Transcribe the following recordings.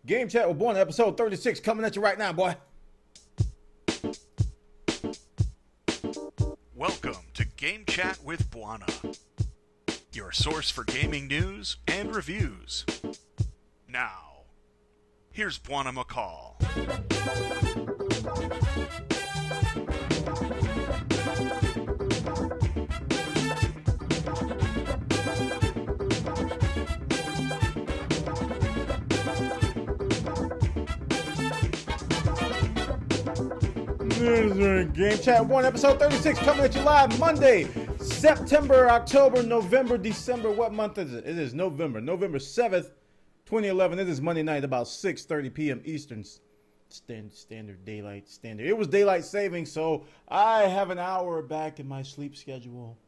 Game Chat with Bwana, episode 36, coming at you right now, boy. Welcome to Game Chat with Bwana, your source for gaming news and reviews. Now, here's Bwana McCall. Game Chat 1, episode 36, coming at you live Monday, September, October, November, December. What month is it? It is November. November 7th, 2011. It is Monday night, about 6:30 p.m. Eastern Standard Daylight Standard. It was daylight saving, so I have an hour back in my sleep schedule.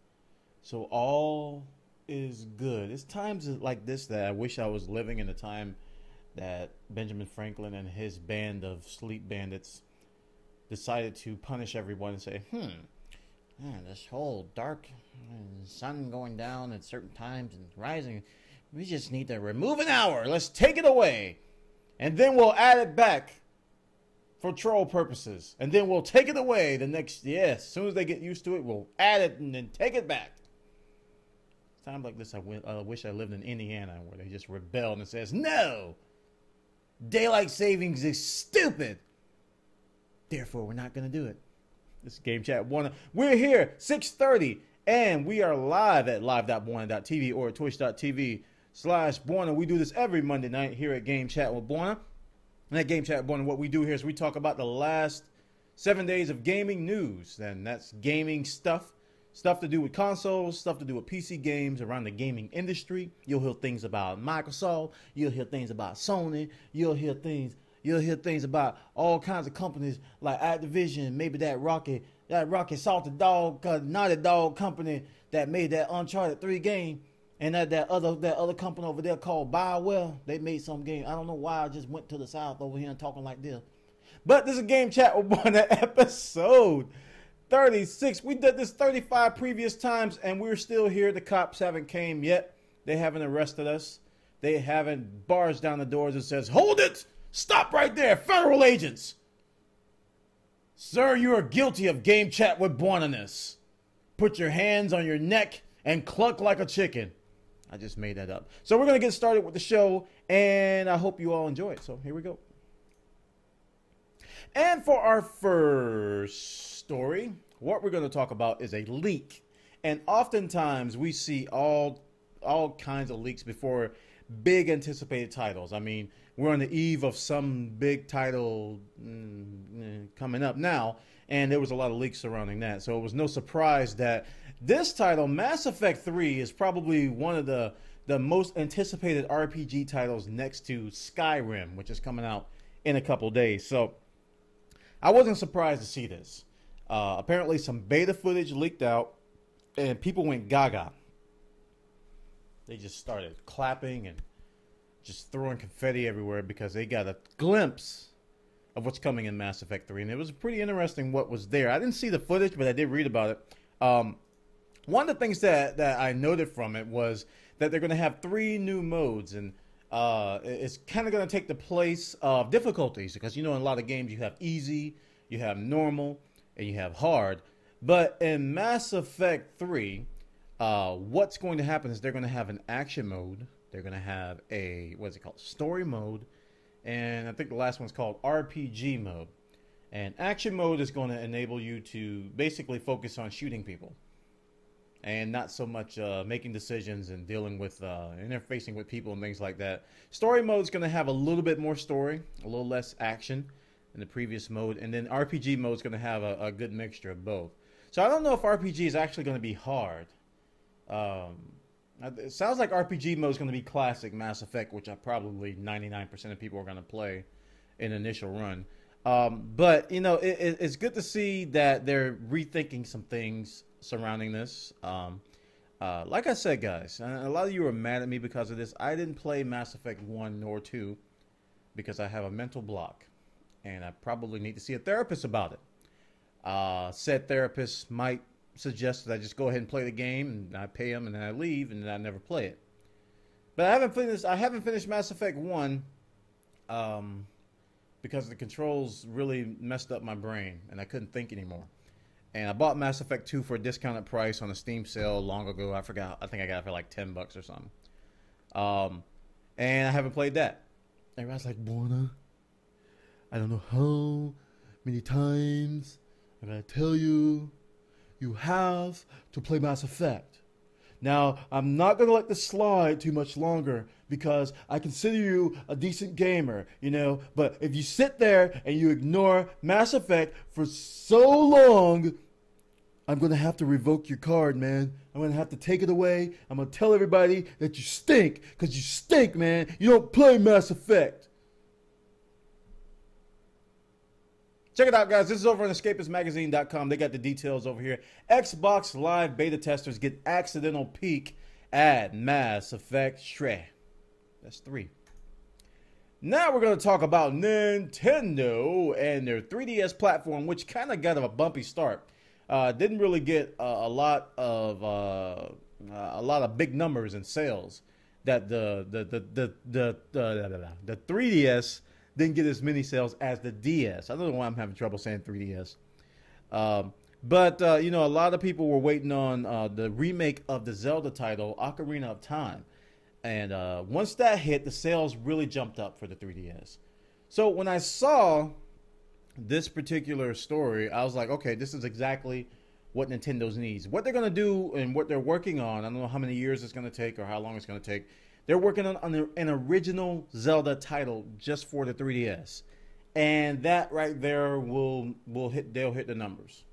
So all is good. It's times like this that I wish I was living in the time that Benjamin Franklin and his band of sleep bandits decided to punish everyone and say, man, this whole dark sun going down at certain times and rising, we just need to remove an hour. Let's take it away. And then we'll add it back for troll purposes. And then we'll take it away the next, as soon as they get used to it, we'll add it and then take it back. Times like this, I wish I lived in Indiana where they just rebelled and says, no, daylight savings is stupid. Therefore, we're not going to do it. This is Game Chat Bwana. We're here, 6:30, and we are live at live.bwana.tv or twitch.tv/Bwana. We do this every Monday night here at Game Chat with Bwana. And at Game Chat Bwana, what we do here is we talk about the last 7 days of gaming news. And that's gaming stuff to do with consoles, stuff to do with PC games around the gaming industry. You'll hear things about Microsoft. You'll hear things about Sony. You'll hear things about all kinds of companies like Activision, maybe that Rocky Salted Dog, Naughty Dog company that made that Uncharted 3 game, and that other company over there called BioWare. They made some game. I don't know why I just went to the south over here and talking like this. But this is Game Chat with Bwana, episode 36. We did this 35 previous times, and we're still here. The cops haven't came yet. They haven't arrested us. They haven't barged down the doors and says, hold it! Stop right there, federal agents! Sir, you are guilty of Game Chat with Bwana-ness. Put your hands on your neck and cluck like a chicken. I just made that up. So we're going to get started with the show, and I hope you all enjoy it. So here we go. And for our first story, what we're going to talk about is a leak. And oftentimes we see all kinds of leaks before big anticipated titles. I mean, we're on the eve of some big title coming up now, and there was a lot of leaks surrounding that. So it was no surprise that this title, Mass Effect 3, is probably one of the most anticipated RPG titles next to Skyrim, which is coming out in a couple days. So I wasn't surprised to see this. Apparently some beta footage leaked out, and people went gaga. They just started clapping and just throwing confetti everywhere because they got a glimpse of what's coming in Mass Effect 3. And it was pretty interesting what was there. I didn't see the footage, but I did read about it. One of the things that I noted from it was that they're going to have 3 new modes. And it's kind of going to take the place of difficulties. Because, in a lot of games you have easy, you have normal, and you have hard. But in Mass Effect 3, what's going to happen is they're going to have an action mode. They're going to have a, story mode. And I think the last one's called RPG mode. And action mode is going to enable you to basically focus on shooting people. And not so much making decisions and dealing with, interfacing with people and things like that. Story mode is going to have a little bit more story, a little less action than the previous mode. And then RPG mode is going to have a good mixture of both. So I don't know if RPG is actually going to be hard. It sounds like RPG mode is going to be classic Mass Effect, which probably 99% of people are going to play in initial run. But, it's good to see that they're rethinking some things surrounding this. Like I said, guys, a lot of you are mad at me because of this. I didn't play Mass Effect 1 nor 2 because I have a mental block. And I probably need to see a therapist about it. Said therapist might suggest that I just go ahead and play the game, and I pay them, and then I leave, and then I never play it. But I haven't finished Mass Effect 1 because the controls really messed up my brain and I couldn't think anymore. And I bought Mass Effect 2 for a discounted price on a Steam sale long ago. I forgot. I think I got it for like $10 or something. And I haven't played that. Everybody's like, Bwana, I don't know how many times I gotta tell you, you have to play Mass Effect. Now, I'm not gonna let this slide too much longer because I consider you a decent gamer, you know, but if you sit there and you ignore Mass Effect for so long, I'm gonna have to revoke your card, man. I'm gonna have to take it away. I'm gonna tell everybody that you stink, because you stink, man. You don't play Mass Effect. Check it out, guys. This is over on escapistmagazine.com. They got the details over here. Xbox Live beta testers get accidental peek at Mass Effect 3. That's 3. Now we're going to talk about Nintendo and their 3DS platform, which kind of got a bumpy start. Didn't really get a lot of big numbers in sales. That the 3DS didn't get as many sales as the DS. I don't know why I'm having trouble saying 3DS. But you know, a lot of people were waiting on the remake of the Zelda title, Ocarina of Time. And once that hit, the sales really jumped up for the 3DS. So when I saw this particular story, I was like, okay, this is exactly what Nintendo's needs. What they're going to do and what they're working on, I don't know how many years it's going to take or how long it's going to take. They're working on an original Zelda title just for the 3DS. And that right there they'll hit the numbers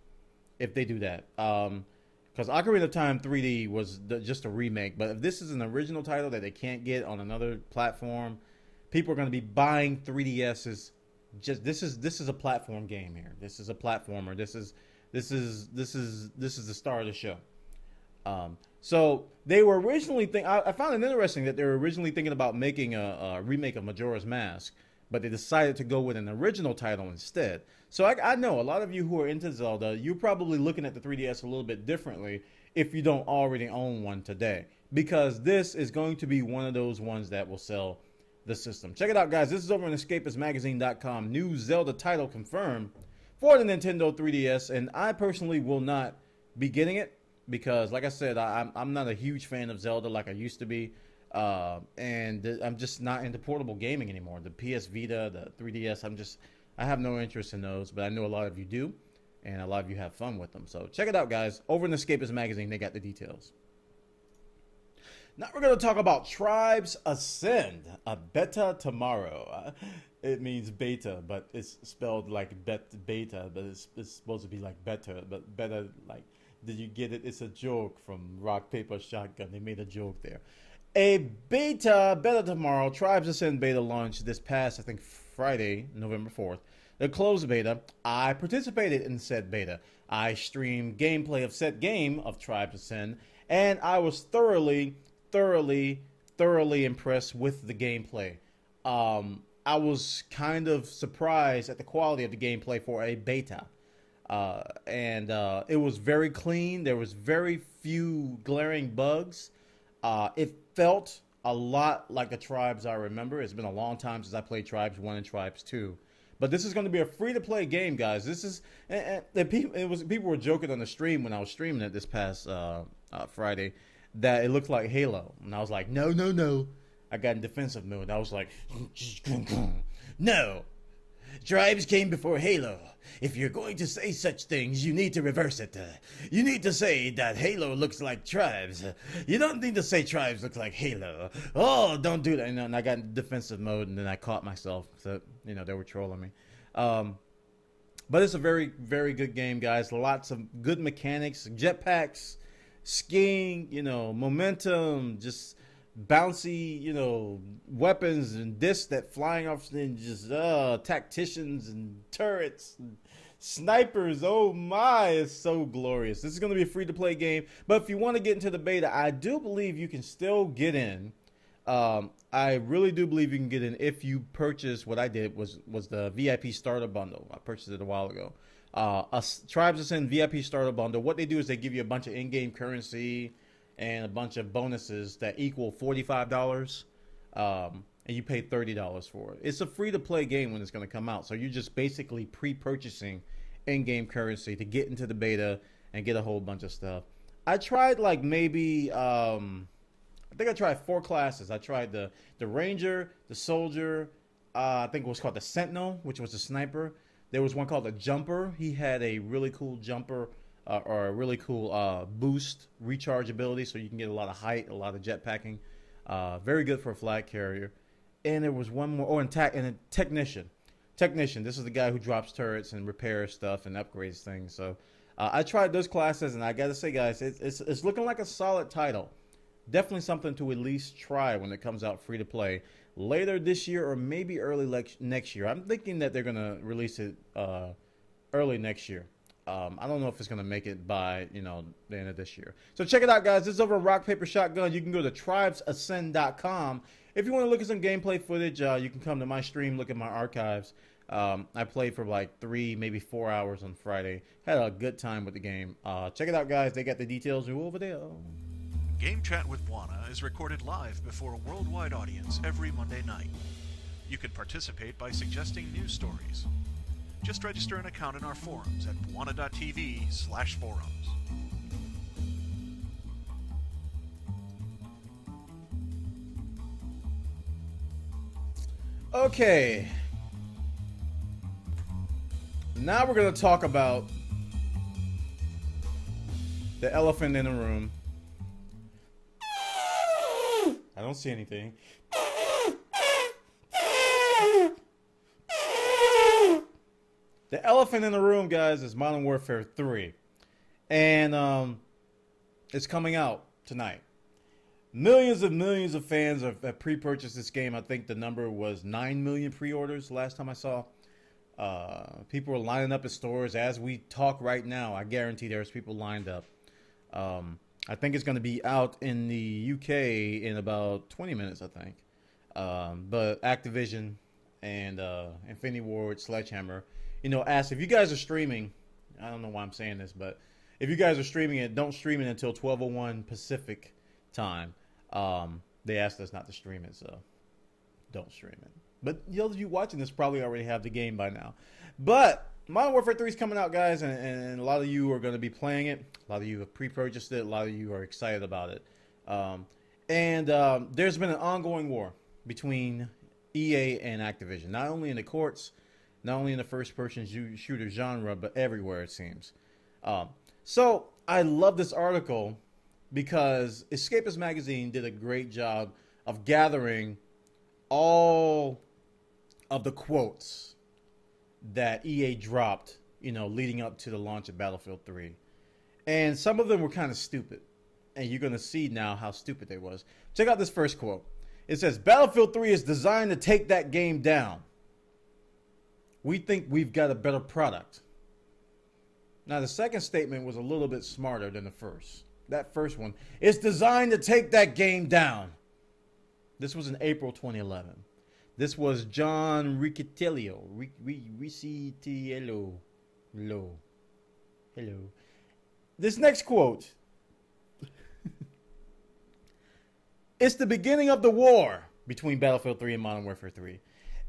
if they do that. Because Ocarina of Time 3D was just a remake. But if this is an original title that they can't get on another platform, people are going to be buying 3DSs. This is a platform game here. This is a platformer. This is the star of the show. So they were originally I found it interesting that they were originally thinking about making a remake of Majora's Mask, but they decided to go with an original title instead. So I know a lot of you who are into Zelda, you're probably looking at the 3DS a little bit differently if you don't already own one today, because this is going to be one of those ones that will sell the system. Check it out, guys. This is over on escapistmagazine.com. New Zelda title confirmed for the Nintendo 3DS, and I personally will not be getting it because, like I said, I'm not a huge fan of Zelda like I used to be, and I'm just not into portable gaming anymore. The PS Vita, the 3DS, I have no interest in those, but I know a lot of you do, and a lot of you have fun with them. So check it out, guys. Over in Escapist Magazine, they got the details. Now we're going to talk about Tribes Ascend, a beta tomorrow. It means beta, but it's spelled like beta, but it's supposed to be like better, but better like, did you get it? It's a joke from Rock, Paper, Shotgun. They made a joke there. A beta tomorrow. Tribes Ascend beta launched this past, I think, Friday, November 4th. The closed beta, I participated in said beta. I streamed gameplay of said game of Tribes Ascend, and I was thoroughly impressed with the gameplay. I was kind of surprised at the quality of the gameplay for a beta. And it was very clean. There was very few glaring bugs. It felt a lot like the Tribes I remember. It's been a long time since I played Tribes 1 and Tribes 2. But this is going to be a free-to-play game, guys. This is people were joking on the stream when I was streaming it this past Friday that it looked like Halo. And I was like, no. I got in defensive mode. I was like, no. Tribes came before Halo. If you're going to say such things, you need to reverse it. You need to say that Halo looks like Tribes. You don't need to say Tribes look like Halo. Oh, don't do that. And I got in defensive mode, and then I caught myself. So, you know, they were trolling me. But it's a very, very good game, guys. Lots of good mechanics, jetpacks, skiing, you know, momentum, just bouncy, you know, weapons and discs that flying off, and just tacticians and turrets and snipers. Oh my, it's so glorious. This is going to be a free-to-play game, but if you want to get into the beta, I do believe you can still get in. I really do believe you can get in if you purchase, what I did was the VIP starter bundle. I purchased it a while ago. A Tribes Ascend VIP starter bundle. What they do is they give you a bunch of in-game currency and a bunch of bonuses that equal $45. And and you pay $30 for it. It's a free-to-play game when it's going to come out, so you're just basically pre-purchasing in-game currency to get into the beta and get a whole bunch of stuff. I tried like maybe, I think I tried 4 classes. I tried the Ranger, the Soldier, I think it was called the Sentinel, which was the sniper. There was one called the Jumper. He had a really cool jumper or a really cool boost recharge ability, so you can get a lot of height, a lot of jetpacking. Very good for a flag carrier. And there was one more. Oh, and a Technician. Technician. This is the guy who drops turrets and repairs stuff and upgrades things. So I tried those classes, and I got to say, guys, it's looking like a solid title. Definitely something to at least try when it comes out free to play later this year or maybe early next year. I'm thinking that they're going to release it early next year. I don't know if it's going to make it by, the end of this year. So check it out, guys. This is over Rock, Paper, Shotgun. You can go to tribesascend.com. If you want to look at some gameplay footage, you can come to my stream, look at my archives. I played for like 3, maybe 4 hours on Friday. Had a good time with the game. Check it out, guys. They got the details over there. Game Chat with Bwana is recorded live before a worldwide audience every Monday night. You can participate by suggesting news stories. Just register an account in our forums at bwana.tv/forums. Okay. Now we're going to talk about the elephant in the room. I don't see anything. The elephant in the room, guys, is Modern Warfare 3. And it's coming out tonight. Millions of fans have pre-purchased this game. I think the number was 9 million pre-orders last time I saw. People are lining up at stores as we talk right now. I guarantee there's people lined up. I think it's going to be out in the UK in about 20 minutes, I think. But Activision and Infinity Ward, Sledgehammer, asked if you guys are streaming. I don't know why I'm saying this, but if you guys are streaming it, don't stream it until 12:01 Pacific time. They asked us not to stream it, so don't stream it. But those of you watching this probably already have the game by now. But Modern Warfare 3 is coming out, guys, and a lot of you are going to be playing it. A lot of you have pre-purchased it. A lot of you are excited about it. There's been an ongoing war between EA and Activision, not only in the courts, not only in the first-person shooter genre, but everywhere, it seems. So I love this article because Escapist Magazine did a great job of gathering all of the quotes that EA dropped, leading up to the launch of Battlefield 3. And some of them were kind of stupid. And you're going to see now how stupid they was. Check out this first quote. It says, Battlefield 3 is designed to take that game down. We think we've got a better product. Now, the second statement was a little bit smarter than the first. That first one, it's designed to take that game down. This was in April 2011. This was John Riccitiello. Hello. This next quote. It's the beginning of the war between Battlefield 3 and Modern Warfare 3.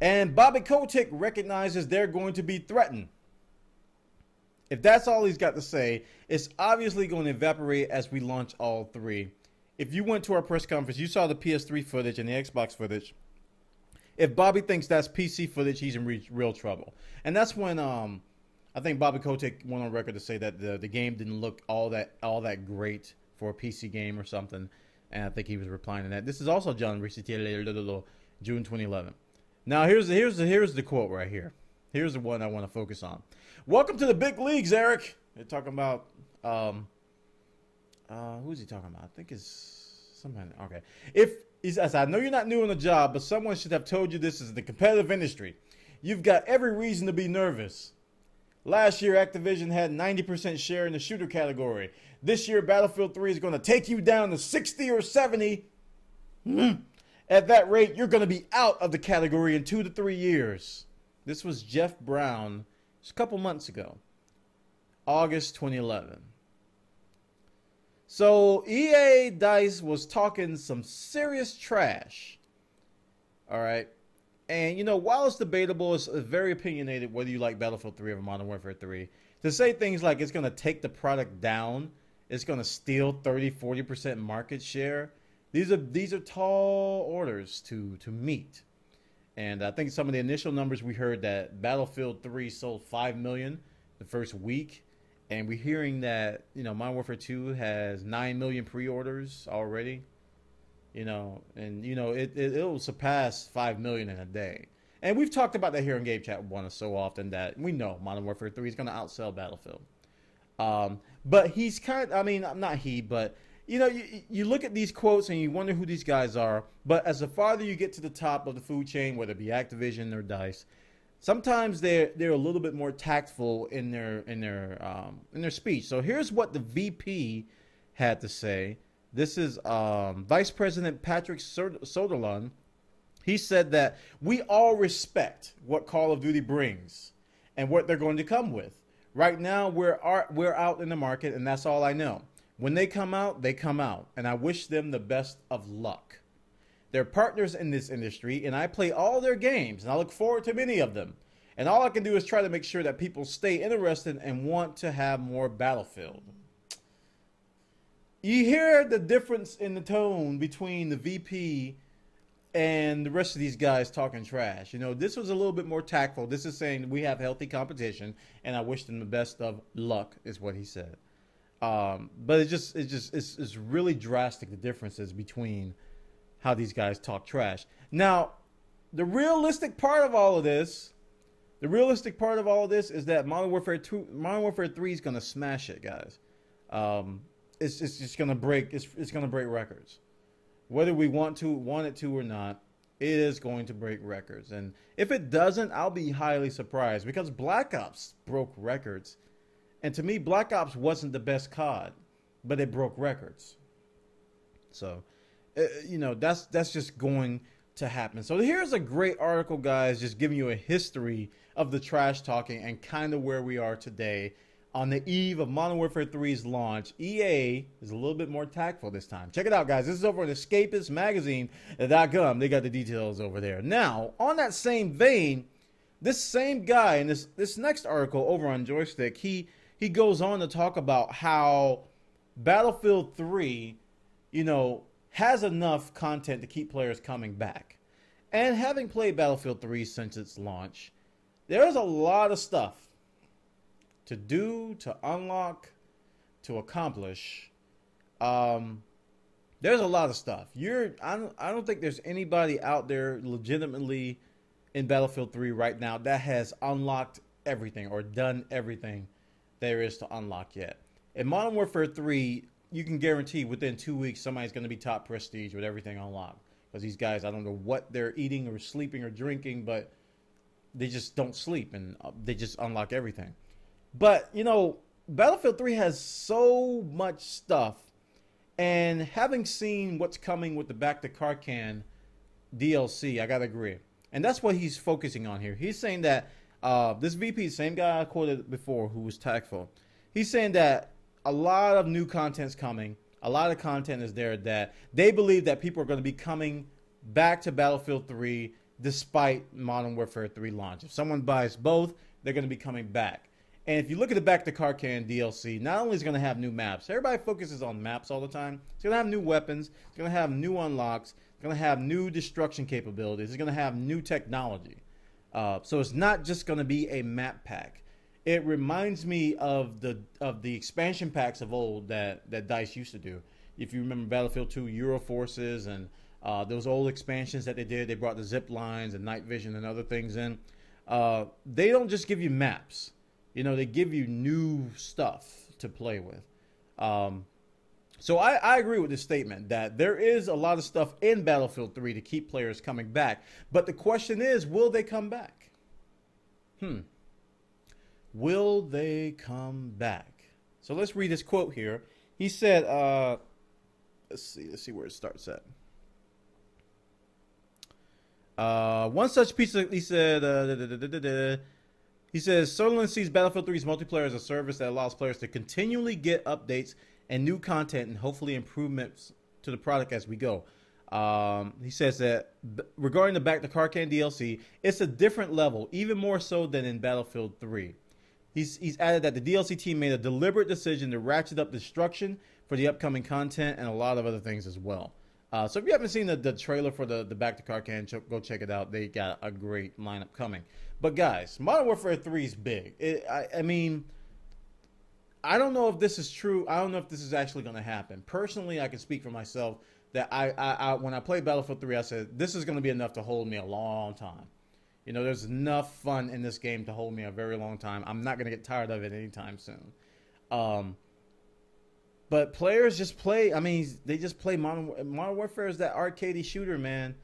And Bobby Kotick recognizes they're going to be threatened. If that's all he's got to say, it's obviously going to evaporate as we launch all 3. If you went to our press conference, you saw the PS3 footage and the Xbox footage. If Bobby thinks that's PC footage, he's in real trouble. And that's when I think Bobby Kotick went on record to say that the game didn't look all that great for a PC game or something. And I think he was replying to that. This is also John Riccitiello, June 2011. Now here's the quote right here. Here's the one I want to focus on. Welcome to the big leagues, Eric. They're talking about who's he talking about? I think it's somebody. Okay. He says, I know you're not new on the job, but someone should have told you this is the competitive industry. You've got every reason to be nervous. Last year, Activision had 90% share in the shooter category. This year, Battlefield 3 is going to take you down to 60 or 70. At that rate, you're going to be out of the category in 2 to 3 years. This was Jeff Brown just a couple months ago. August 2011. So EA DICE was talking some serious trash All right. And, you know, while it's debatable, it's very opinionated whether you like Battlefield 3 or Modern Warfare 3. To say things like it's going to take the product down, it's going to steal 30-40% market share, these are tall orders to meet. And I think some of the initial numbers we heard that Battlefield 3 sold 5 million the first week. And we're hearing that, you know, Modern Warfare 2 has 9 million pre-orders already. You know, and, you know, it'll surpass 5 million in a day. And we've talked about that here in Game Chat with Bwana so often that we know Modern Warfare 3 is going to outsell Battlefield. But he's kind of, I mean, not he, but, you know, you look at these quotes and you wonder who these guys are. But as the farther you get to the top of the food chain, whether it be Activision or DICE, sometimes they're a little bit more tactful in their speech. So here's what the VP had to say. This is Vice President Patrick Soderlund. He said that we all respect what Call of Duty brings and what they're going to come with. Right now, we're out in the market, and that's all I know. When they come out, and I wish them the best of luck. They're partners in this industry, and I play all their games, and I look forward to many of them. And all I can do is try to make sure that people stay interested and want to have more Battlefield. You hear the difference in the tone between the VP and the rest of these guys talking trash. You know, this was a little bit more tactful. This is saying we have healthy competition, and I wish them the best of luck, is what he said. But it's really drastic, the differences between how these guys talk trash. Now, the realistic part of all of this is that Modern Warfare 3 is going to smash it, guys. It's just going to break. It's going to break records, whether we want it to or not. It is going to break records, and if it doesn't, I'll be highly surprised because Black Ops broke records, and to me, Black Ops wasn't the best COD, but it broke records. So, you know, that's just going to happen. So here's a great article, guys, just giving you a history of the trash talking and kind of where we are today. On the eve of Modern Warfare 3's launch, EA is a little bit more tactful this time. Check it out, guys. This is over at escapistmagazine.com. They got the details over there. Now, on that same vein, this same guy in this next article over on Joystick, he goes on to talk about how Battlefield 3, you know, has enough content to keep players coming back. And having played Battlefield 3 since its launch, there's a lot of stuff to do, to unlock, to accomplish. There's a lot of stuff. I don't think there's anybody out there legitimately in Battlefield 3 right now that has unlocked everything or done everything there is to unlock yet. In Modern Warfare 3, you can guarantee within 2 weeks somebody's going to be top prestige with everything unlocked. Because these guys, I don't know what they're eating or sleeping or drinking, but they just don't sleep and they just unlock everything. But, you know, Battlefield 3 has so much stuff. And having seen what's coming with the Back to Karkan DLC, I got to agree. And that's what he's focusing on here. He's saying that this VP, same guy I quoted before who was tactful, he's saying that a lot of new content's coming. A lot of content is there that they believe that people are going to be coming back to Battlefield 3 despite Modern Warfare 3 launch. If someone buys both, they're going to be coming back. And if you look at the Back to Karkan DLC, not only is it going to have new maps, everybody focuses on maps all the time. It's going to have new weapons. It's going to have new unlocks. It's going to have new destruction capabilities. It's going to have new technology. So it's not just going to be a map pack. It reminds me of the expansion packs of old that DICE used to do. If you remember Battlefield 2 Euro Forces and those old expansions that they did, they brought the zip lines and night vision and other things in. They don't just give you maps. You know, they give you new stuff to play with. So I agree with this statement that there is a lot of stuff in Battlefield 3 to keep players coming back. But the question is, will they come back? Will they come back? So let's read this quote here. He said, let's see where it starts at. One such piece of, he said, he says, Soderlund sees Battlefield 3's multiplayer as a service that allows players to continually get updates and new content and hopefully improvements to the product as we go. He says that regarding the Back to Karkan DLC, it's a different level, even more so than in Battlefield 3. He's added that the DLC team made a deliberate decision to ratchet up destruction for the upcoming content and a lot of other things as well. So if you haven't seen the trailer for the Back to Karkan, go check it out. They got a great lineup coming. But guys, Modern Warfare 3 is big. I mean, I don't know if this is true. I don't know if this is actually going to happen. Personally, I can speak for myself that I when I played Battlefield 3, I said, this is going to be enough to hold me a long time. You know, there's enough fun in this game to hold me a very long time. I'm not going to get tired of it anytime soon. But players just play. I mean, they just play Modern Warfare is that arcadey shooter, man.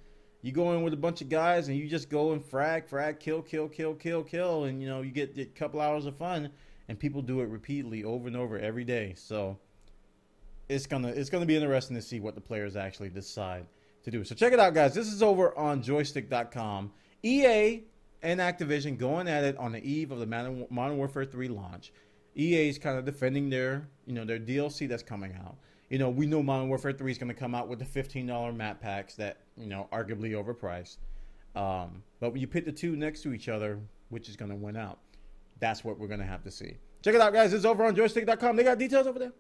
You go in with a bunch of guys and you just go and frag, kill, and you know you get a couple hours of fun. And people do it repeatedly over and over every day. So it's gonna be interesting to see what the players actually decide to do. So check it out, guys. This is over on joystick.com. EA and Activision going at it on the eve of the Modern Warfare 3 launch. EA is kind of defending their DLC that's coming out. You know, we know Modern Warfare 3 is going to come out with the $15 map packs that, you know, arguably overpriced. But when you put the two next to each other, which is going to win out? That's what we're going to have to see. Check it out, guys. It's over on joystick.com. They got details over there.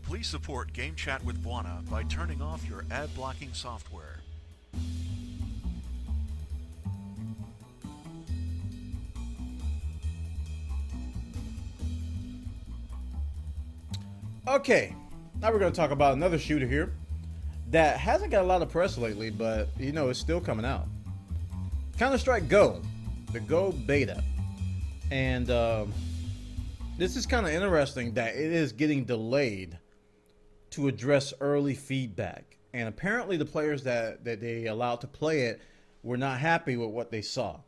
Please support Game Chat with Bwana by turning off your ad blocking software. Okay, now we're going to talk about another shooter here that hasn't got a lot of press lately, but, you know, it's still coming out. Counter-Strike Go, the Go beta. And this is kind of interesting that it is getting delayed to address early feedback. And apparently the players that they allowed to play it were not happy with what they saw.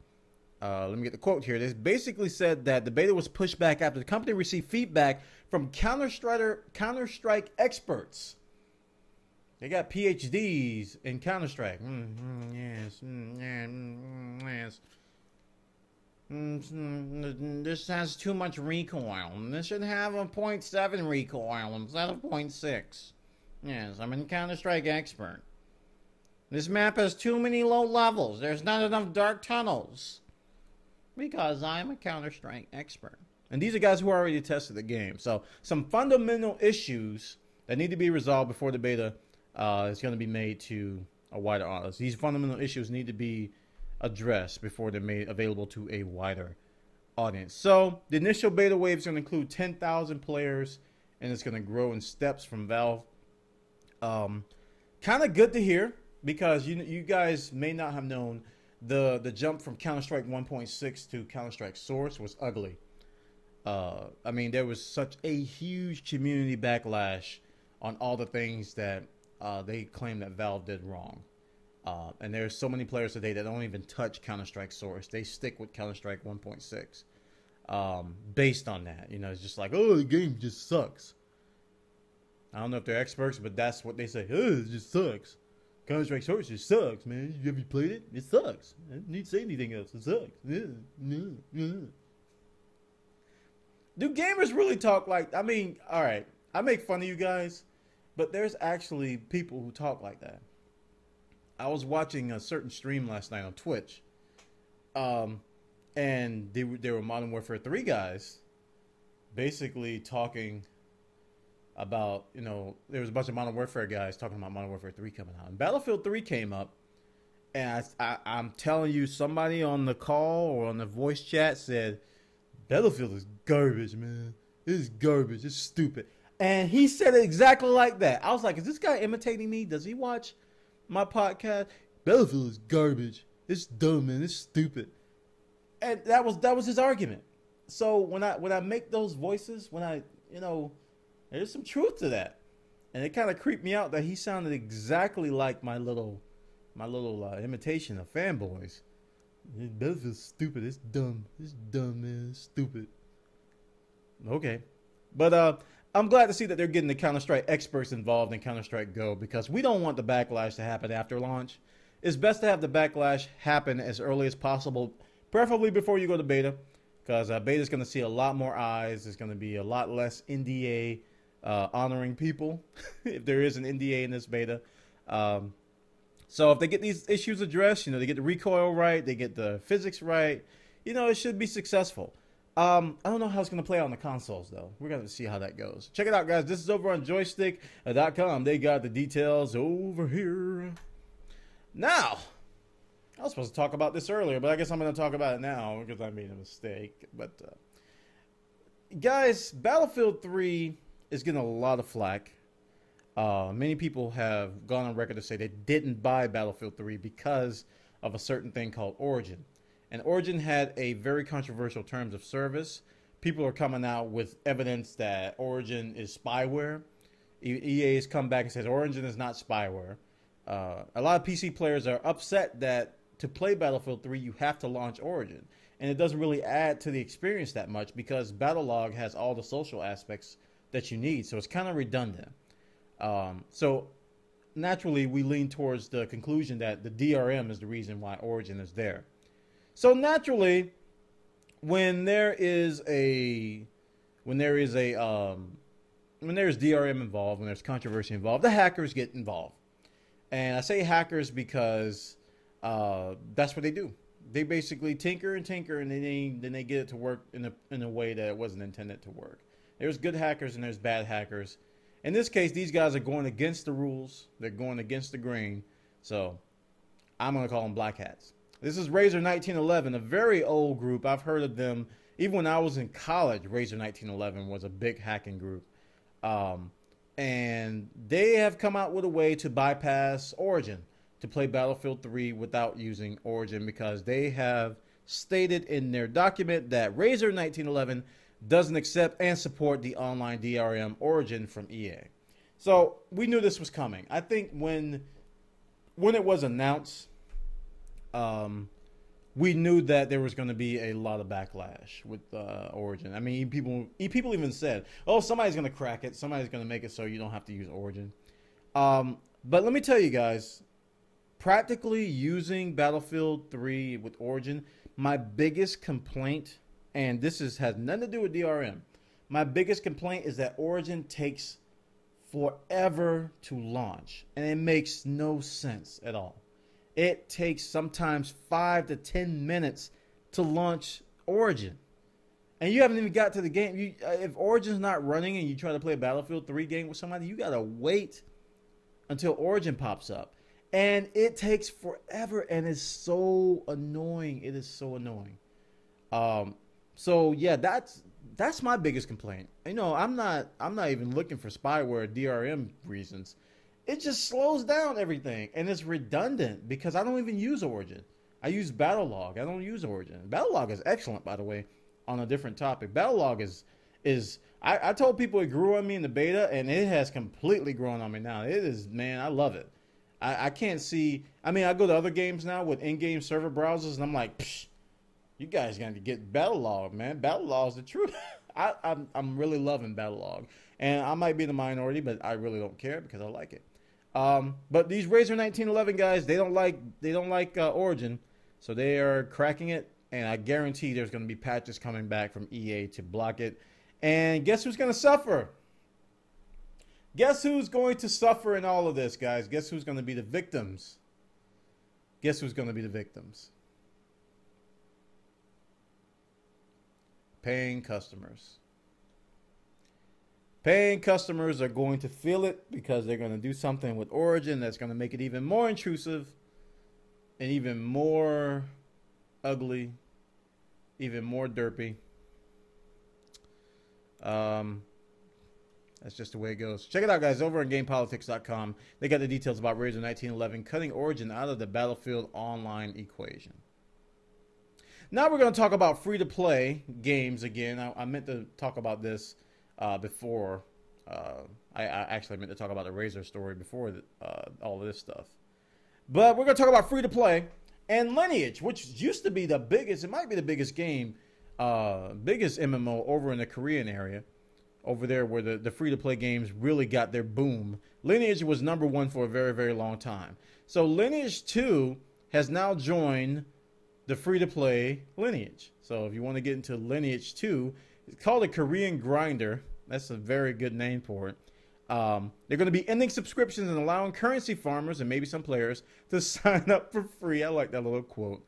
Let me get the quote here. They basically said that the beta was pushed back after the company received feedback from Counter-Strike experts. They got PhDs in Counter-Strike. Yes. This has too much recoil. This should have a 0.7 recoil instead of 0.6. Yes, I'm a Counter-Strike expert. This map has too many low levels. There's not enough dark tunnels. Because I'm a Counter-Strike expert. And these are guys who already tested the game. So some fundamental issues that need to be resolved before the beta is going to be made to a wider audience. These fundamental issues need to be addressed before they're made available to a wider audience. So the initial beta wave is going to include 10,000 players, and it's going to grow in steps from Valve. Kind of good to hear, because you guys may not have known the jump from Counter-Strike 1.6 to Counter-Strike Source was ugly. I mean, there was such a huge community backlash on all the things that they claim that Valve did wrong. And there's so many players today that don't even touch Counter-Strike Source. They stick with Counter-Strike 1.6 based on that. You know, it's just like, oh, the game just sucks. I don't know if they're experts, but that's what they say. Oh, it just sucks. Counter-Strike Source just sucks, man. Have you played it? It sucks. I don't need to say anything else. It sucks. Do gamers really talk like... I mean, all right. I make fun of you guys, but there's actually people who talk like that. I was watching a certain stream last night on Twitch, and they were Modern Warfare 3 guys basically talking about, you know, there was a bunch of Modern Warfare guys talking about Modern Warfare 3 coming out. And Battlefield 3 came up, and I'm telling you, somebody on the call or on the voice chat said, Battlefield is garbage, man. It is garbage. It's stupid. And he said it exactly like that. I was like, is this guy imitating me? Does he watch my podcast? Battlefield is garbage. It's dumb, man. It's stupid. And that was his argument. So when I make those voices, there's some truth to that. And it kind of creeped me out that he sounded exactly like my little imitation of fanboys. Battlefield's stupid. It's dumb. It's dumb, man. It's stupid. Okay. But I'm glad to see that they're getting the Counter-Strike experts involved in Counter-Strike Go, because we don't want the backlash to happen after launch. It's best to have the backlash happen as early as possible, preferably before you go to beta, because beta is going to see a lot more eyes. There's going to be a lot less NDA honoring people if there is an NDA in this beta. So if they get these issues addressed, they get the recoil right, they get the physics right, it should be successful. I don't know how it's going to play on the consoles, though. We're going to see how that goes. Check it out, guys. This is over on joystick.com. They got the details over here. Now, I was supposed to talk about this earlier, but I guess I'm going to talk about it now because I made a mistake. But, guys, Battlefield 3 is getting a lot of flack. Many people have gone on record to say they didn't buy Battlefield 3 because of a certain thing called Origin. And Origin had a very controversial terms of service. People are coming out with evidence that Origin is spyware. EA has come back and says Origin is not spyware. A lot of PC players are upset that to play Battlefield 3, you have to launch Origin. And it doesn't really add to the experience that much because Battlelog has all the social aspects that you need. So it's kind of redundant. So naturally, we lean towards the conclusion that the DRM is the reason why Origin is there. So naturally, when there is DRM involved, when there's controversy involved, the hackers get involved. And I say hackers because that's what they do. They basically tinker and tinker, and then they get it to work in a way that it wasn't intended to work. There's good hackers and there's bad hackers. In this case, these guys are going against the rules. They're going against the grain. So I'm going to call them black hats. This is Razor 1911, a very old group. I've heard of them. Even when I was in college, Razor 1911 was a big hacking group. And they have come out with a way to bypass Origin to play Battlefield 3 without using Origin because they have stated in their document that Razor 1911 doesn't accept and support the online DRM Origin from EA. So we knew this was coming. I think when it was announced, we knew that there was going to be a lot of backlash with Origin. I mean, people even said, "Oh, somebody's going to crack it. Somebody's going to make it so you don't have to use Origin." But let me tell you guys, practically using Battlefield 3 with Origin, my biggest complaint, and this has nothing to do with DRM, my biggest complaint is that Origin takes forever to launch, and it makes no sense at all. It takes sometimes 5 to 10 minutes to launch Origin. And you haven't even got to the game. If Origin's not running and you try to play a Battlefield 3 game with somebody, you got to wait until Origin pops up. And it takes forever and it's so annoying. It is so annoying. So yeah, that's my biggest complaint. I'm not even looking for spyware or DRM reasons. It just slows down everything, and it's redundant because I don't even use Origin. I use Battlelog. I don't use Origin. Battlelog is excellent, by the way, on a different topic. Battlelog is I told people it grew on me in the beta, and it has completely grown on me now. It is, man, I love it. I can't see. I mean, I go to other games now with in-game server browsers, and I'm like, psh, you guys got to get Battlelog, man. Battlelog is the truth. I'm really loving Battlelog, and I might be the minority, but I really don't care because I like it. But these Razor 1911 guys, they don't like Origin, so they are cracking it, and I guarantee there's going to be patches coming back from EA to block it. And guess who's going to suffer? Guess who's going to suffer in all of this, guys? Guess who's going to be the victims? Guess who's going to be the victims? Paying customers. Paying customers are going to feel it because they're going to do something with Origin that's going to make it even more intrusive and even more ugly, even more derpy. That's just the way it goes. Check it out, guys, over on GamePolitics.com. They got the details about Razor 1911 cutting Origin out of the Battlefield Online equation. Now we're going to talk about free-to-play games again. I meant to talk about this before. I actually meant to talk about the Razor story before all of this stuff. But we're going to talk about free-to-play and Lineage, which used to be the biggest. It might be the biggest game, biggest MMO over in the Korean area. Over there where the free-to-play games really got their boom. Lineage was #1 for a very, very long time. So Lineage 2 has now joined the free-to-play Lineage. So if you want to get into Lineage 2, it's called a Korean grinder. That's a very good name for it. They're going to be ending subscriptions and allowing currency farmers and maybe some players to sign up for free. I like that little quote.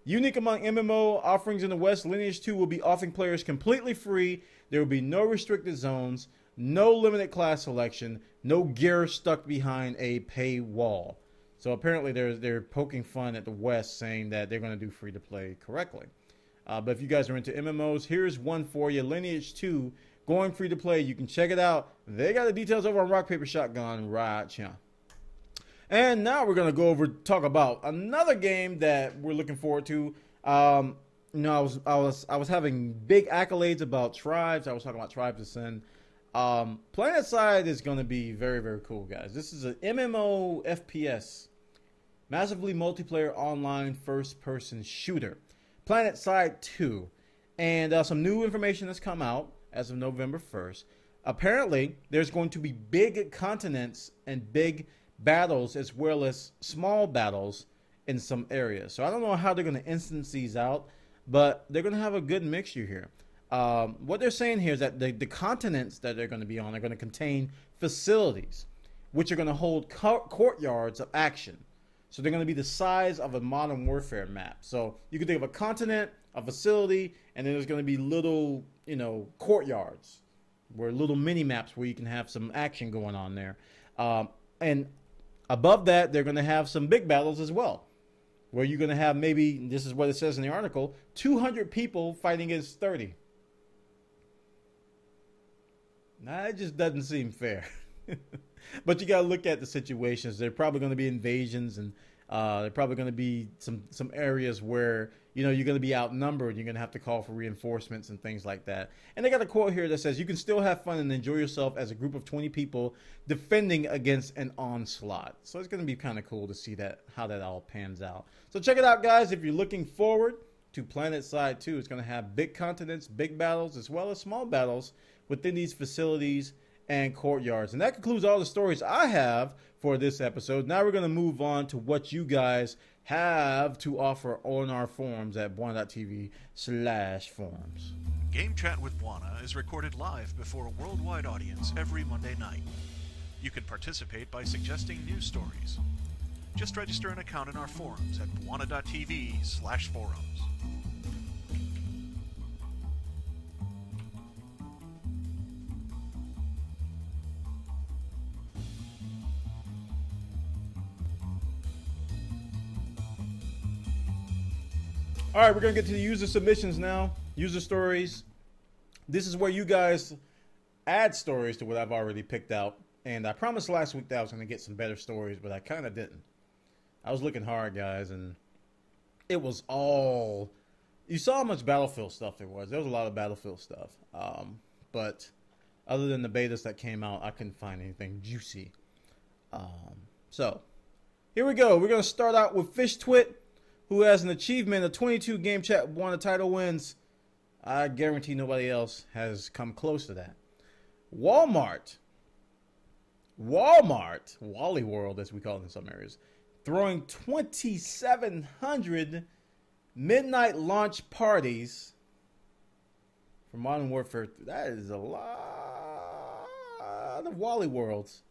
Unique among MMO offerings in the West, Lineage 2 will be offering players completely free. There will be no restricted zones, no limited class selection, no gear stuck behind a paywall. So apparently they're poking fun at the West, saying that they're going to do free to play correctly. But if you guys are into MMOs, here's one for you. Lineage 2 going free to play. You can check it out. They got the details over on Rock Paper Shotgun right here. And now we're gonna go over talk about another game that we're looking forward to. I was having big accolades about Tribes. I was talking about Tribes Ascend. PlanetSide is gonna be very, very cool, guys. This is an MMO FPS, massively multiplayer online first-person shooter. PlanetSide 2, and some new information has come out as of November 1st. Apparently, there's going to be big continents and big battles as well as small battles in some areas. So I don't know how they're going to instance these out, but they're going to have a good mixture here. What they're saying here is that the continents that they're going to be on are going to contain facilities, which are going to hold courtyards of action. So they're going to be the size of a Modern Warfare map. So you can think of a continent, a facility, and then there's going to be little, courtyards, where little mini maps where you can have some action going on there. And above that, they're going to have some big battles as well, where you're going to have maybe, this is what it says in the article, 200 people fighting against 30. Nah, it just doesn't seem fair. But you got to look at the situations. There are probably going to be invasions, and there are probably going to be some areas where, you're going to be outnumbered. You're going to have to call for reinforcements and things like that. And they got a quote here that says, you can still have fun and enjoy yourself as a group of 20 people defending against an onslaught. So it's going to be kind of cool to see how that all pans out. So check it out, guys. If you're looking forward to PlanetSide 2, it's going to have big continents, big battles, as well as small battles within these facilities and courtyards. And that concludes all the stories I have for this episode. Now we're going to move on to what you guys have to offer on our forums at Bwana.tv/forums. Game Chat with Bwana is recorded live before a worldwide audience every Monday night. You can participate by suggesting news stories. Just register an account in our forums at Bwana.tv/forums. All right, we're going to get to the user submissions now. User stories. This is where you guys add stories to what I've already picked out. And I promised last week that I was going to get some better stories, but I kind of didn't. I was looking hard, guys, and it was all... You saw how much Battlefield stuff there was. There was a lot of Battlefield stuff. But other than the betas that came out, I couldn't find anything juicy. So, here we go. We're going to start out with Fish Twit, who has an achievement of 22 Game Chat Bwana title wins. I guarantee nobody else has come close to that. Walmart, Wally World as we call it in some areas, throwing 2,700 midnight launch parties for Modern Warfare. That is a lot of Wally Worlds.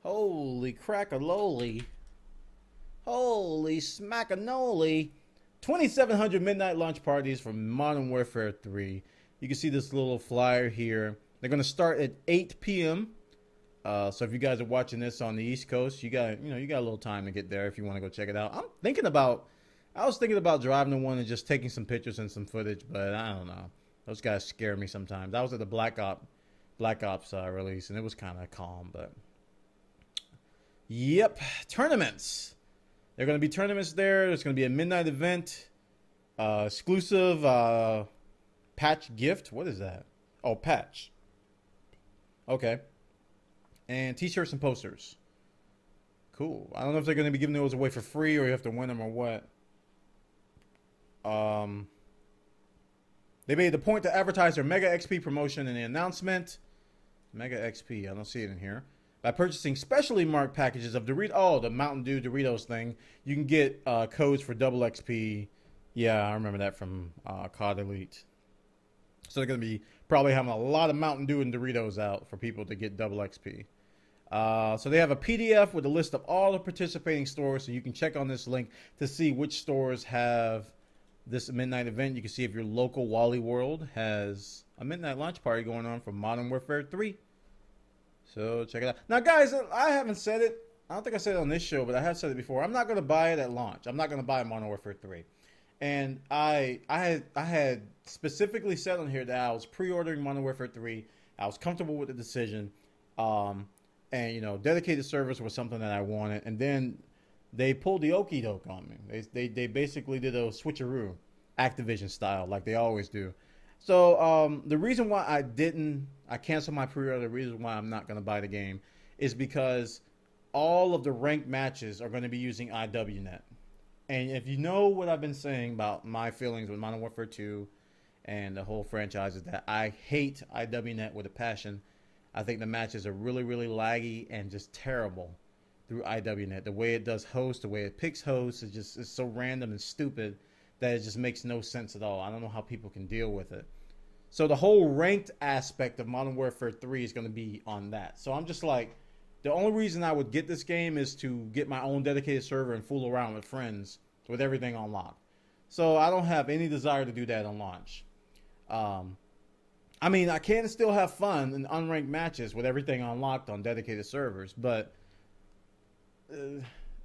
Holy crack-a-loli. Holy smackanoli. 2,700 midnight launch parties for Modern Warfare 3. You can see this little flyer here. They're going to start at 8 p.m. So if you guys are watching this on the East Coast, you got a little time to get there if you want to go check it out. I was thinking about driving to one and just taking some pictures and some footage, but I don't know. Those guys scare me sometimes. I was at the Black Ops release, and it was kind of calm, but yep. Tournaments. There are going to be tournaments there. There's going to be a midnight event, exclusive patch gift. What is that? Oh, patch. Okay. And t-shirts and posters. Cool. I don't know if they're going to be giving those away for free or you have to win them or what. They made the point to advertise their Mega XP promotion in the announcement. Mega XP. I don't see it in here. By purchasing specially marked packages of the Mountain Dew Doritos thing, you can get codes for double XP. Yeah, I remember that from COD Elite. So they're going to be probably having a lot of Mountain Dew and Doritos out for people to get double XP. So they have a PDF with a list of all the participating stores, so you can check on this link to see which stores have this midnight event. You can see if your local Wally World has a midnight launch party going on for Modern Warfare 3. So check it out. Now, guys, I haven't said it. I don't think I said it on this show, but I have said it before. I'm not going to buy it at launch. I'm not going to buy Modern Warfare 3. And I had specifically said on here that I was pre-ordering Modern Warfare 3. I was comfortable with the decision. And, you know, dedicated servers was something that I wanted. And then they pulled the okie doke on me. They basically did a switcheroo, Activision style, like they always do. So the reason why I canceled my pre-order, the reason why I'm not going to buy the game is because all of the ranked matches are going to be using IWNet. And if you know what I've been saying about my feelings with Modern Warfare 2 and the whole franchise, is that I hate IWNet with a passion. I think the matches are really, really laggy and just terrible through IWNet. The way it does host, the way it picks hosts, it's so random and stupid that it just makes no sense at all. I don't know how people can deal with it. So the whole ranked aspect of Modern Warfare 3 is going to be on that. So I'm just like, the only reason I would get this game is to get my own dedicated server and fool around with friends with everything unlocked. So I don't have any desire to do that on launch. I mean, I can still have fun in unranked matches with everything unlocked on dedicated servers, but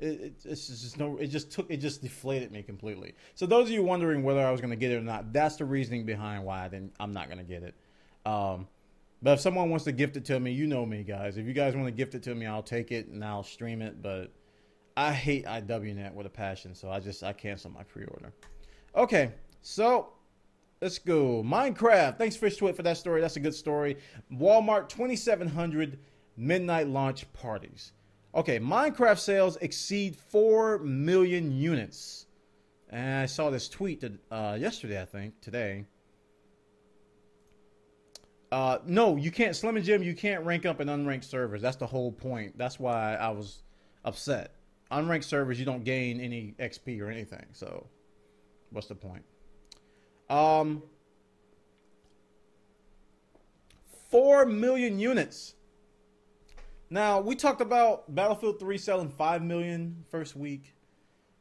it just deflated me completely. So those of you wondering whether I was going to get it or not, that's the reasoning behind why I'm not going to get it. But if someone wants to gift it to me, you know me, guys. If you guys want to gift it to me, I'll take it and I'll stream it. But I hate IWNet with a passion, so I canceled my pre-order. Okay, so let's go. Minecraft. Thanks, FishTwit, for that story. That's a good story. Walmart 2,700 midnight launch parties. Okay, Minecraft sales exceed 4 million units. And I saw this tweet that, yesterday, I think, today. No, you can't, Slim and Jim, you can't rank up in unranked servers. That's the whole point. That's why I was upset. Unranked servers, you don't gain any XP or anything. So, what's the point? 4 million units. Now, we talked about Battlefield 3 selling 5 million first week.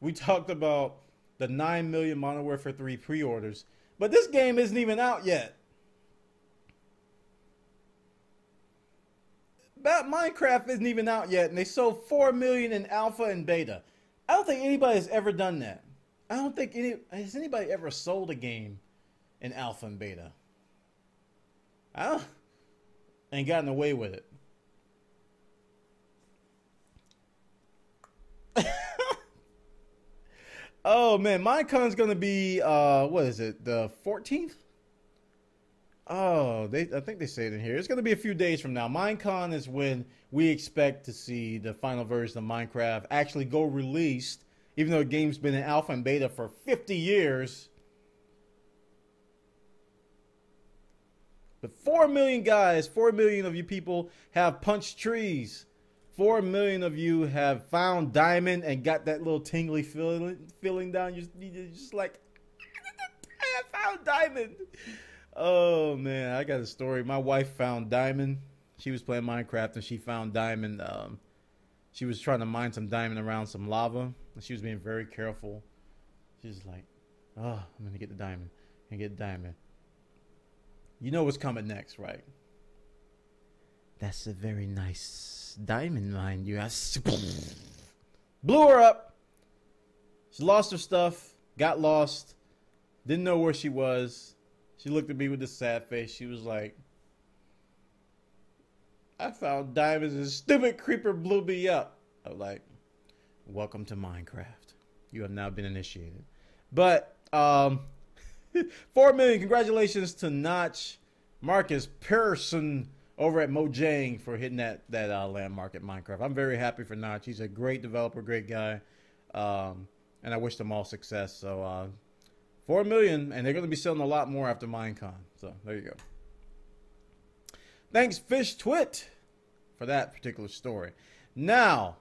We talked about the 9 million Modern Warfare 3 pre-orders. But this game isn't even out yet. Minecraft isn't even out yet, and they sold 4 million in alpha and beta. I don't think anybody has ever done that. I don't think has anybody ever sold a game in alpha and beta. And gotten away with it. Oh man, Minecon's gonna be what is it? The 14th? Oh, I think they say it in here. It's gonna be a few days from now. Minecon is when we expect to see the final version of Minecraft actually go released, even though the game's been in alpha and beta for 50 years. But 4 million guys, 4 million of you people have punched trees. 4 million of you have found diamond and got that little tingly feeling down. You're just like, I found diamond. Oh, man, I got a story. My wife found diamond. She was playing Minecraft, and she found diamond. She was trying to mine some diamond around some lava, and she was being very careful. She's like, oh, I'm going to get the diamond. I'm going to get the diamond. You know what's coming next, right? That's a very nice diamond mine you have. Blew her up. She lost her stuff, got lost, didn't know where she was. She looked at me with this sad face. She was like, I found diamonds and stupid creeper blew me up. I was like, welcome to Minecraft. You have now been initiated. But 4 million. Congratulations to Notch, Marcus Pearson over at Mojang for hitting that landmark at Minecraft. I'm very happy for Notch. He's a great developer, great guy. And I wish them all success. So 4 million, and they're going to be selling a lot more after Minecon. So there you go. Thanks, FishTwit, for that particular story. Now,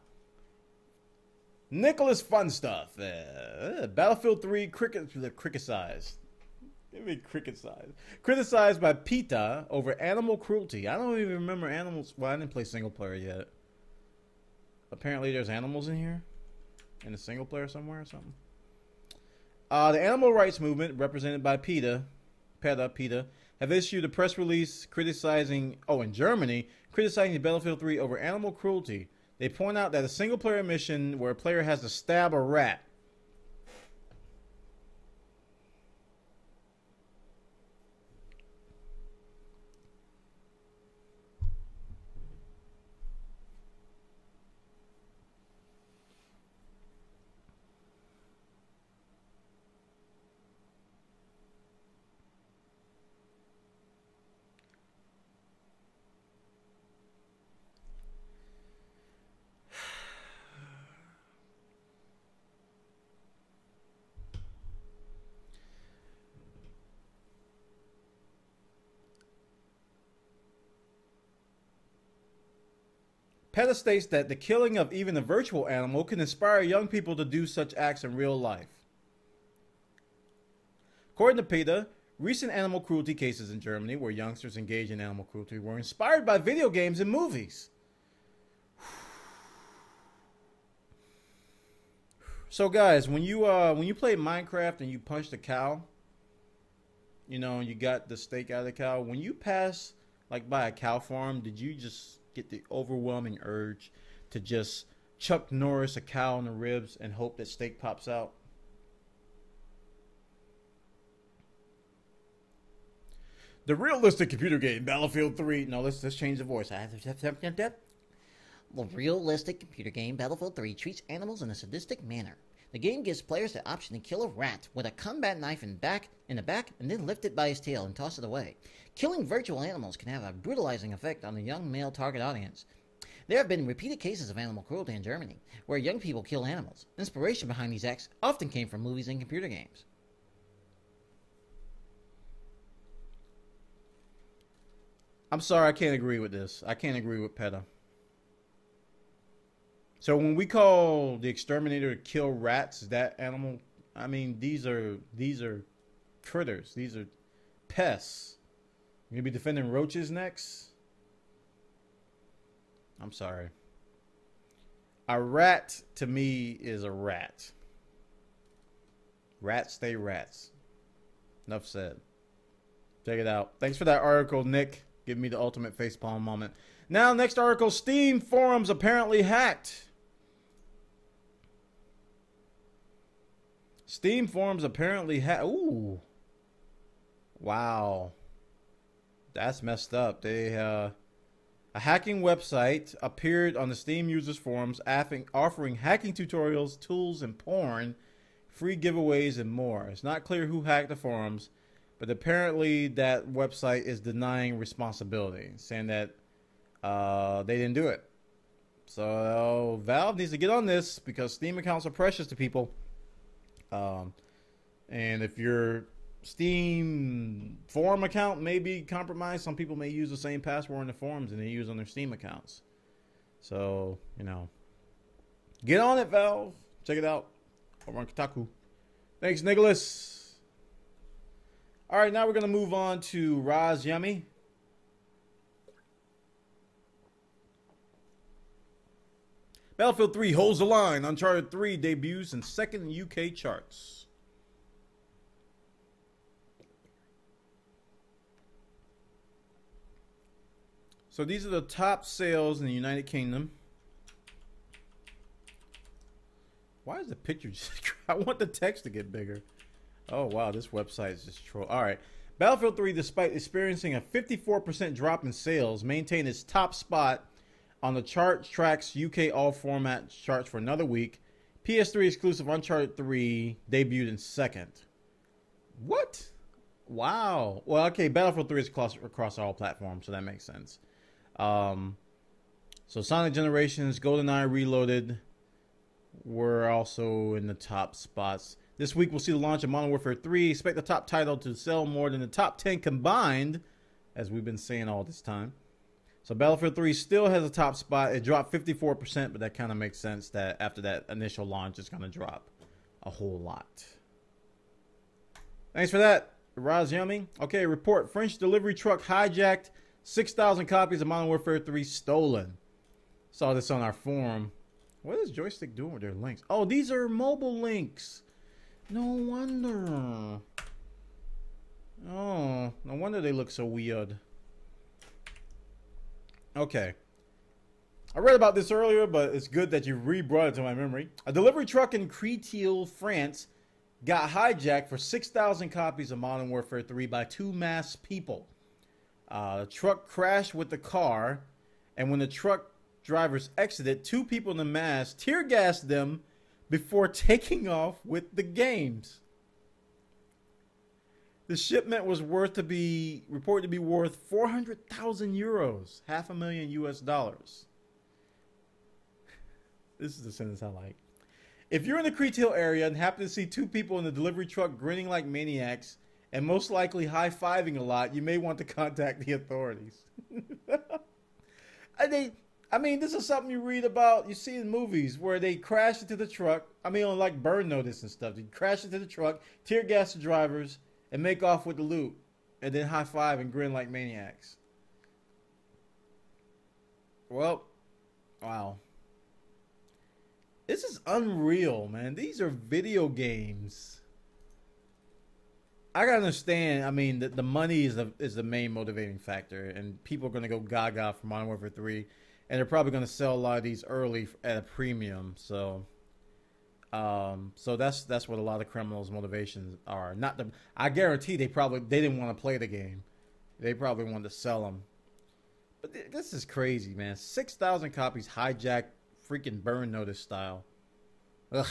Nicholas Fun Stuff. Battlefield 3 cricket size. Give me criticized. Criticized by PETA over animal cruelty. I don't even remember animals. Well, I didn't play single player yet. Apparently there's animals in here. In the single player somewhere or something. The animal rights movement, represented by PETA, have issued a press release criticizing, in Germany, criticizing Battlefield 3 over animal cruelty. They point out that a single player mission where a player has to stab a rat. PETA states that the killing of even a virtual animal can inspire young people to do such acts in real life. According to PETA, recent animal cruelty cases in Germany where youngsters engage in animal cruelty were inspired by video games and movies. So guys, when you play Minecraft and you punched a cow, you know, and you got the steak out of the cow, when you pass like by a cow farm, did you just get the overwhelming urge to just Chuck Norris a cow in the ribs and hope that steak pops out? The realistic computer game Battlefield 3. No, let's change the voice. The realistic computer game Battlefield 3 treats animals in a sadistic manner. The game gives players the option to kill a rat with a combat knife in the back and then lift it by his tail and toss it away. Killing virtual animals can have a brutalizing effect on the young male target audience. There have been repeated cases of animal cruelty in Germany, where young people kill animals. Inspiration behind these acts often came from movies and computer games. I'm sorry, I can't agree with this. I can't agree with PETA. So when we call the exterminator to kill rats, that animal, I mean, these are critters. These are pests. You're gonna be defending roaches next? I'm sorry. A rat to me is a rat. Rats stay rats. Enough said. Check it out. Thanks for that article, Nick. Give me the ultimate facepalm moment. Now, next article. Steam forums apparently hacked. Steam forums apparently hacked. Ooh. Wow. That's messed up. They, a hacking website appeared on the Steam users forums offering hacking tutorials, tools, and porn, free giveaways, and more. It's not clear who hacked the forums, but apparently that website is denying responsibility, saying that they didn't do it. So Valve needs to get on this because Steam accounts are precious to people. And if your Steam forum account may be compromised, some people may use the same password in the forums and they use on their Steam accounts. So, you know, get on it, Valve. Check it out over on Kotaku. Thanks, Nicholas. All right, now we're going to move on to Raz Yummy. Battlefield 3 holds the line. Uncharted 3 debuts in second UK charts. So these are the top sales in the United Kingdom. Why is the picture just... I want the text to get bigger. Oh, wow. This website is just troll. All right. Battlefield 3, despite experiencing a 54% drop in sales, maintained its top spot on the chart tracks UK all format charts for another week. PS3 exclusive Uncharted 3 debuted in second. What? Wow. Well, okay, Battlefield 3 is across all platforms, so that makes sense. So Sonic Generations, GoldenEye Reloaded were also in the top spots. This week we'll see the launch of Modern Warfare 3. Expect the top title to sell more than the top 10 combined, as we've been saying all this time. So Battlefield 3 still has a top spot. It dropped 54%, but that kind of makes sense that after that initial launch, it's going to drop a whole lot. Thanks for that. Rajami. Okay, report. French delivery truck hijacked. 6,000 copies of Modern Warfare 3 stolen. Saw this on our forum. What is Joystick doing with their links? Oh, these are mobile links. No wonder. Oh, no wonder they look so weird. Okay. I read about this earlier, but it's good that you re-brought it to my memory. A delivery truck in Créteil, France, got hijacked for 6,000 copies of Modern Warfare 3 by two masked people. The truck crashed with the car, and when the truck drivers exited, two people in the mask tear gassed them before taking off with the games. The shipment was reported to be worth 400,000 euros, $500,000 US. This is the sentence I like. If you're in the Créteil area and happen to see two people in the delivery truck grinning like maniacs and most likely high-fiving a lot, you may want to contact the authorities. I mean, this is something you read about, you see in movies where they crash into the truck. I mean, on like Burn Notice and stuff. They crash into the truck, tear gas the drivers, and make off with the loot. And then high-five and grin like maniacs. Well, wow. This is unreal, man. These are video games. I gotta understand. I mean, the money is the main motivating factor, and people are gonna go gaga for Modern Warfare 3, and they're probably gonna sell a lot of these early at a premium. So, so that's what a lot of criminals' motivations are. I guarantee they didn't want to play the game. They probably wanted to sell them. But this is crazy, man. 6,000 copies hijacked. Freaking Burn Notice style. Ugh.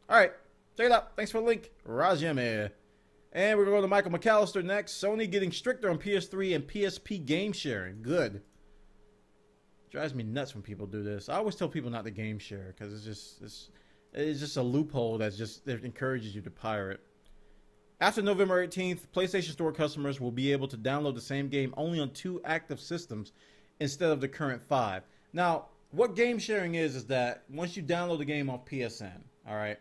Alright, check it out. Thanks for the link, Rajami. And we're going to go to Michael McAllister next. Sony getting stricter on PS3 and PSP game sharing. Good. Drives me nuts when people do this. I always tell people not to game share because it's just a loophole that encourages you to pirate. After November 18th, PlayStation Store customers will be able to download the same game only on 2 active systems instead of the current 5. Now, what game sharing is that once you download the game off PSN, all right,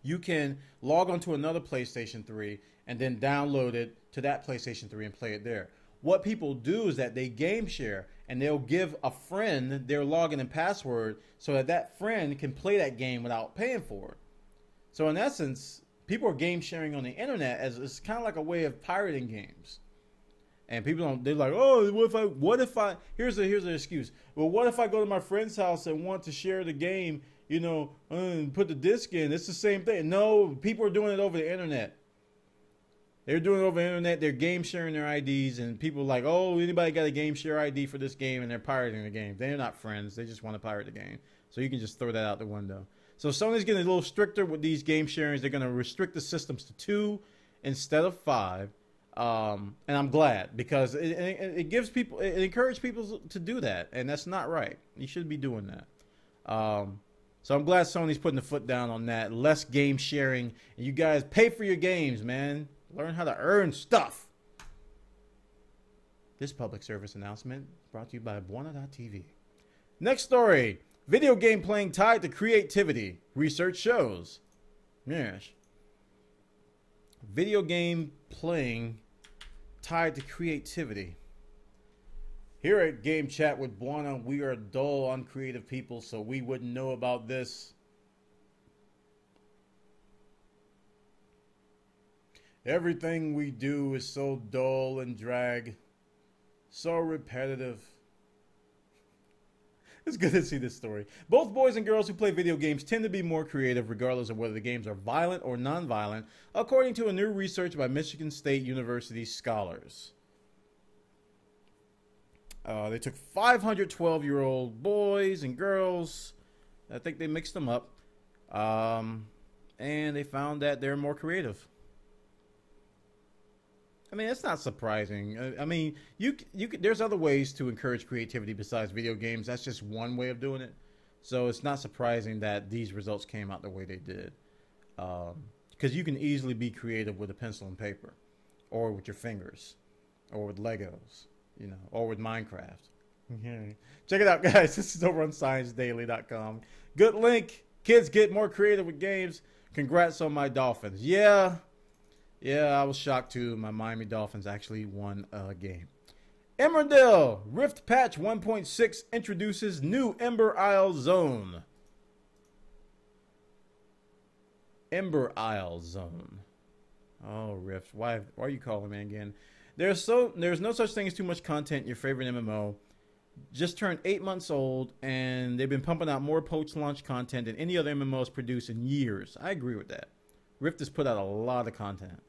you can log onto another PlayStation 3 and then download it to that PlayStation 3 and play it there. What people do is that they game share and they'll give a friend their login and password so that friend can play that game without paying for it. So in essence, people are game sharing on the internet as it's kind of like a way of pirating games. And people they're like, oh, what if I, here's the excuse. Well, what if I go to my friend's house and want to share the game, you know, and put the disc in? It's the same thing. No, people are doing it over the internet. They're doing it over the internet. They're game sharing their IDs, and people are like, oh, anybody got a game share ID for this game? And they're pirating the game. They're not friends. They just want to pirate the game. So you can just throw that out the window. So Sony's getting a little stricter with these game sharings. They're going to restrict the systems to 2 instead of 5. And I'm glad because it gives people, it encourages people to do that, and that's not right. You shouldn't be doing that. So I'm glad Sony's putting the foot down on that. Less game sharing, and you guys pay for your games, man. Learn how to earn stuff. This public service announcement brought to you by Bwana.tv. Next story: video game playing tied to creativity. Research shows. Yes. Video game playing tied to creativity. Here at Game Chat with Bwana, we are dull, uncreative people, so we wouldn't know about this. Everything we do is so dull and drag, so repetitive. It's good to see this story. Both boys and girls who play video games tend to be more creative regardless of whether the games are violent or non-violent, according to a new research by Michigan State University scholars. They took 512-year-old boys and girls. I think they mixed them up. And they found that they're more creative. I mean, it's not surprising. I mean, there's other ways to encourage creativity besides video games. That's just one way of doing it. So it's not surprising that these results came out the way they did. Because you can easily be creative with a pencil and paper, or with your fingers, or with Legos, you know, or with Minecraft. Check it out, guys. This is over on ScienceDaily.com. Good link. Kids get more creative with games. Congrats on my Dolphins. Yeah, Yeah, I was shocked too. My Miami Dolphins actually won a game. Emmerdale Rift Patch 1.6 introduces new Ember Isle Zone. Ember Isle Zone. Oh, Rift. Why are you calling me again? There's no such thing as too much content in your favorite MMO. Just turned 8 months old, and they've been pumping out more post-launch content than any other MMOs produced in years. I agree with that. Rift has put out a lot of content.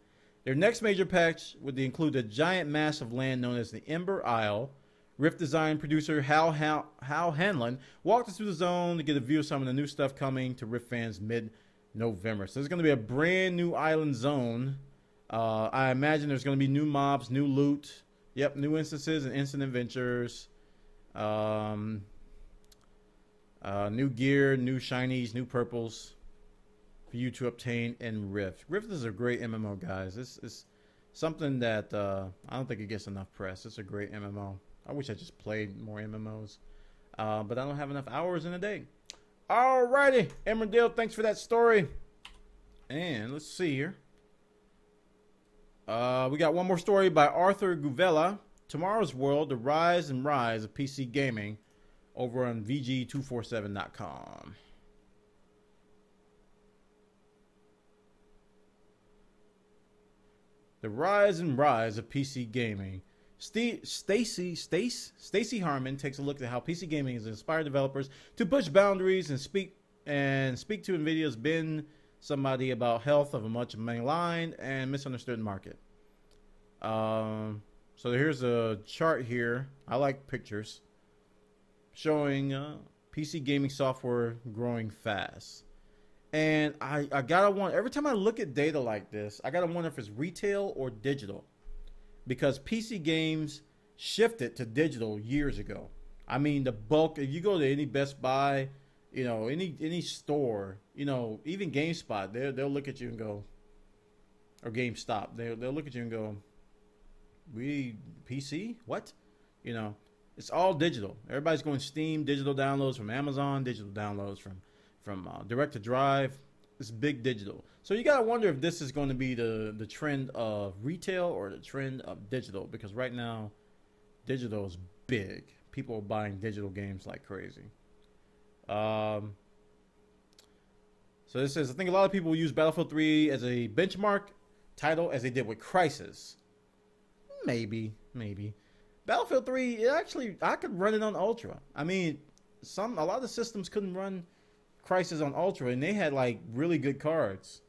Their next major patch would include a giant mass of land known as the Ember Isle. Rift design producer Hal Hanlon walked us through the zone to get a view of some of the new stuff coming to Rift fans mid-November. So there's going to be a brand new island zone. I imagine there's going to be new mobs, new loot. Yep, new instances and instant adventures. New gear, new shinies, new purples for you to obtain in Rift. Rift is a great MMO, guys. This is something that I don't think it gets enough press. It's a great MMO. I wish I just played more MMOs, but I don't have enough hours in a day. Alrighty, Emmerdale, thanks for that story. And let's see here. We got one more story by Arthur Guvella. Tomorrow's World, the Rise and Rise of PC Gaming, over on VG247.com. The Rise and Rise of PC Gaming. Stacy Harmon takes a look at how PC gaming has inspired developers to push boundaries and speak to NVIDIA's been somebody about health of a much maligned and misunderstood market. So here's a chart here. I like pictures showing PC gaming software growing fast. And I gotta wonder, every time I look at data like this, I gotta wonder if it's retail or digital. Because PC games shifted to digital years ago. I mean, the bulk, if you go to any Best Buy, you know, any store, you know, even GameSpot, they'll look at you and go, or GameStop, they'll look at you and go, we PC? What? You know, it's all digital. Everybody's going Steam, digital downloads from Amazon, digital downloads from Direct to Drive. It's big digital. So you gotta wonder if this is going to be the trend of retail or the trend of digital, because right now digital is big. People are buying digital games like crazy. So this says, I think a lot of people use Battlefield 3 as a benchmark title as they did with Crysis. Maybe. Battlefield 3, actually, I could run it on Ultra. I mean, a lot of the systems couldn't run Crysis on Ultra, and they had like really good cards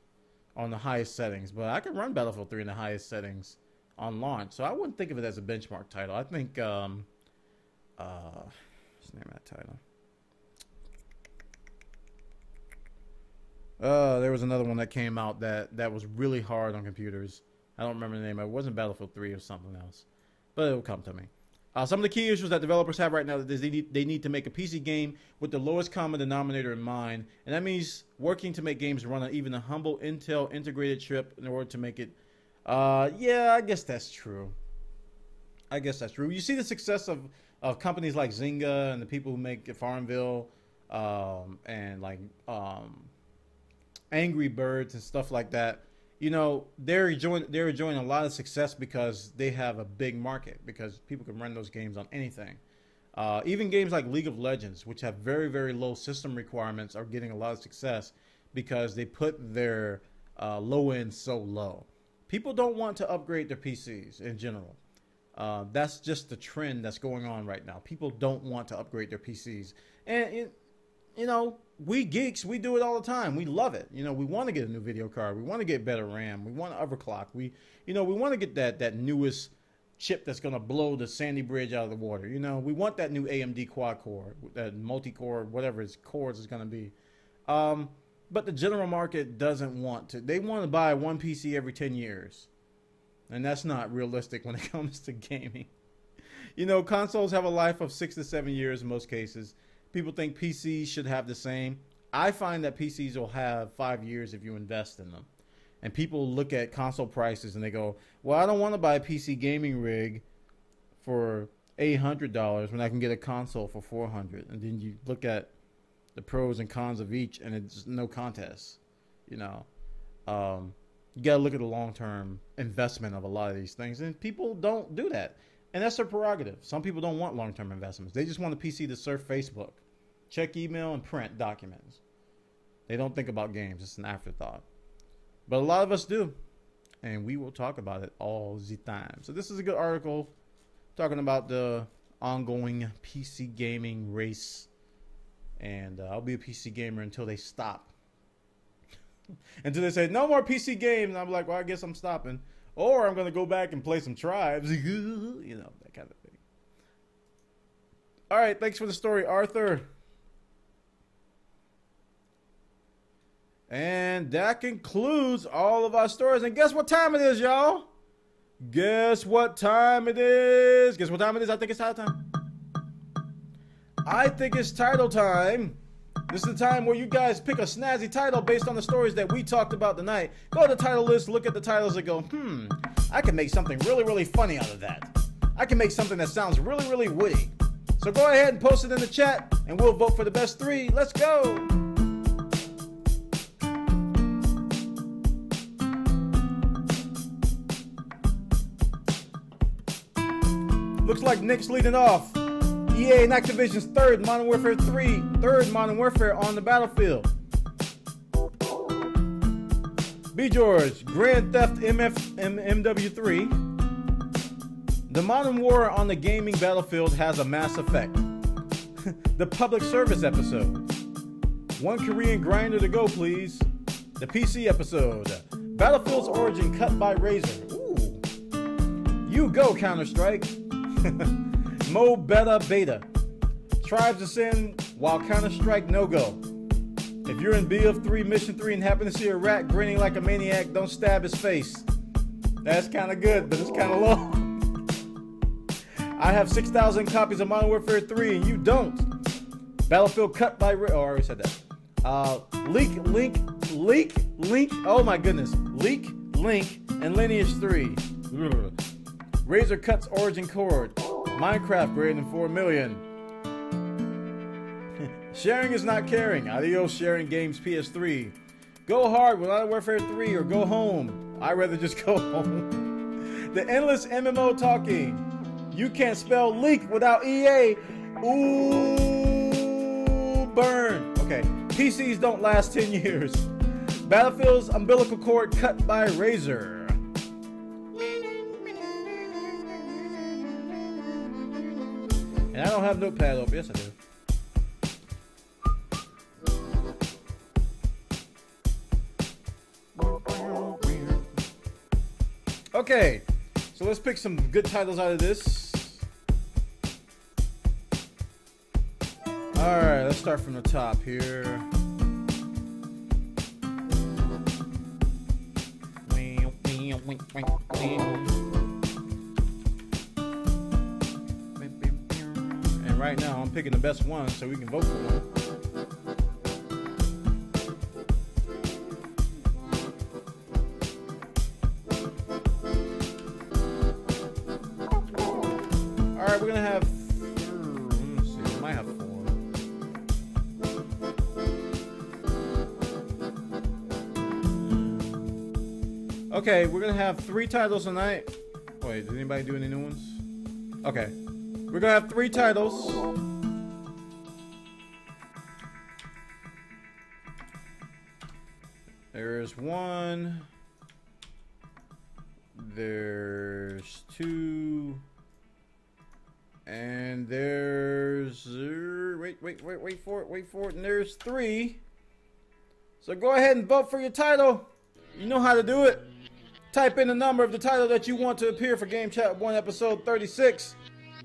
on the highest settings. But I could run Battlefield 3 in the highest settings on launch, so I wouldn't think of it as a benchmark title. I think, what's the name of that title? There was another one that came out that was really hard on computers. I don't remember the name. It wasn't Battlefield 3 or something else, but it'll come to me. Some of the key issues that developers have right now is they need to make a PC game with the lowest common denominator in mind, and that means working to make games run on even a humble Intel integrated chip in order to make it. Yeah, I guess that's true. You see the success of companies like Zynga and the people who make Farmville, and like Angry Birds and stuff like that. You know, they're enjoying a lot of success because they have a big market, because people can run those games on anything. Even games like League of Legends, which have very, very low system requirements, are getting a lot of success because they put their low end so low. People don't want to upgrade their PCs in general. That's just the trend that's going on right now. People don't want to upgrade their PCs. And you know, we geeks, we do it all the time. We love it. You know, we want to get a new video card. We want to get better RAM. We want to overclock. We want to get that newest chip that's going to blow the Sandy Bridge out of the water. You know, we want that new AMD quad core, that multi-core, whatever its cores is going to be. But the general market doesn't want to. They want to buy one PC every 10 years. And that's not realistic when it comes to gaming. You know, consoles have a life of 6 to 7 years in most cases. People think PCs should have the same. I find that PCs will have 5 years if you invest in them. And people look at console prices and they go, well, I don't want to buy a PC gaming rig for $800 when I can get a console for $400. And then you look at the pros and cons of each, and it's no contest. You know, You got to look at the long-term investment of a lot of these things, and people don't do that. And that's their prerogative. Some people don't want long-term investments. They just want a PC to surf Facebook, check email, and print documents. They don't think about games. It's an afterthought. But a lot of us do, and we will talk about it all the time. So this is a good article talking about the ongoing PC gaming race. And I'll be a PC gamer until they stop. Until they say, no more PC games. And I'm like, well, I guess I'm stopping. Or I'm going to go back and play some Tribes. You know, that kind of thing. All right, thanks for the story, Arthur. And that concludes all of our stories. And guess what time it is, y'all? Guess what time it is? Guess what time it is? I think it's title time. I think it's title time. This is the time where you guys pick a snazzy title based on the stories that we talked about tonight. Go to the title list, look at the titles, and go, I can make something really, really funny out of that. I can make something that sounds really, really witty. So go ahead and post it in the chat, and we'll vote for the best 3. Let's go. Looks like Nick's leading off. EA and Activision's third Modern Warfare 3, third Modern Warfare on the battlefield. B. George, Grand Theft MW3. The modern war on the gaming battlefield has a mass effect. The public service episode. One Korean grinder to go, please. The PC episode. Battlefield's origin cut by Razer. Ooh. You go, Counter-Strike. Mo Beta. Tribes Ascend while Counter-Strike no-go. If you're in BF3 Mission 3 and happen to see a rat grinning like a maniac, don't stab his face. That's kind of good, but it's kind of low. I have 6,000 copies of Modern Warfare 3 and you don't. Battlefield cut by... Oh, I already said that. Leak. Oh my goodness. Leak, Link, and Lineage 3. Razer cuts origin cord. Minecraft greater than 4 million. Sharing is not caring. Adios sharing games PS3. Go hard with Modern Warfare 3 or go home. I'd rather just go home. The endless MMO talking. You can't spell leak without EA. Ooh, burn. Okay, PCs don't last 10 years. Battlefield's umbilical cord cut by Razer. And I don't have Notepad open. Yes, I do. Okay, so let's pick some good titles out of this. Alright, let's start from the top here. And right now I'm picking the best one so we can vote for one. Alright, we're gonna have, let's see, we might have 4. Okay, we're gonna have 3 titles tonight. Wait, did anybody do any new ones? Okay, we're gonna have 3 titles. There's 1. There's 2. And there's wait for it, and there's 3. So go ahead and vote for your title. You know how to do it. Type in the number of the title that you want to appear for Game Chat 1 episode 36.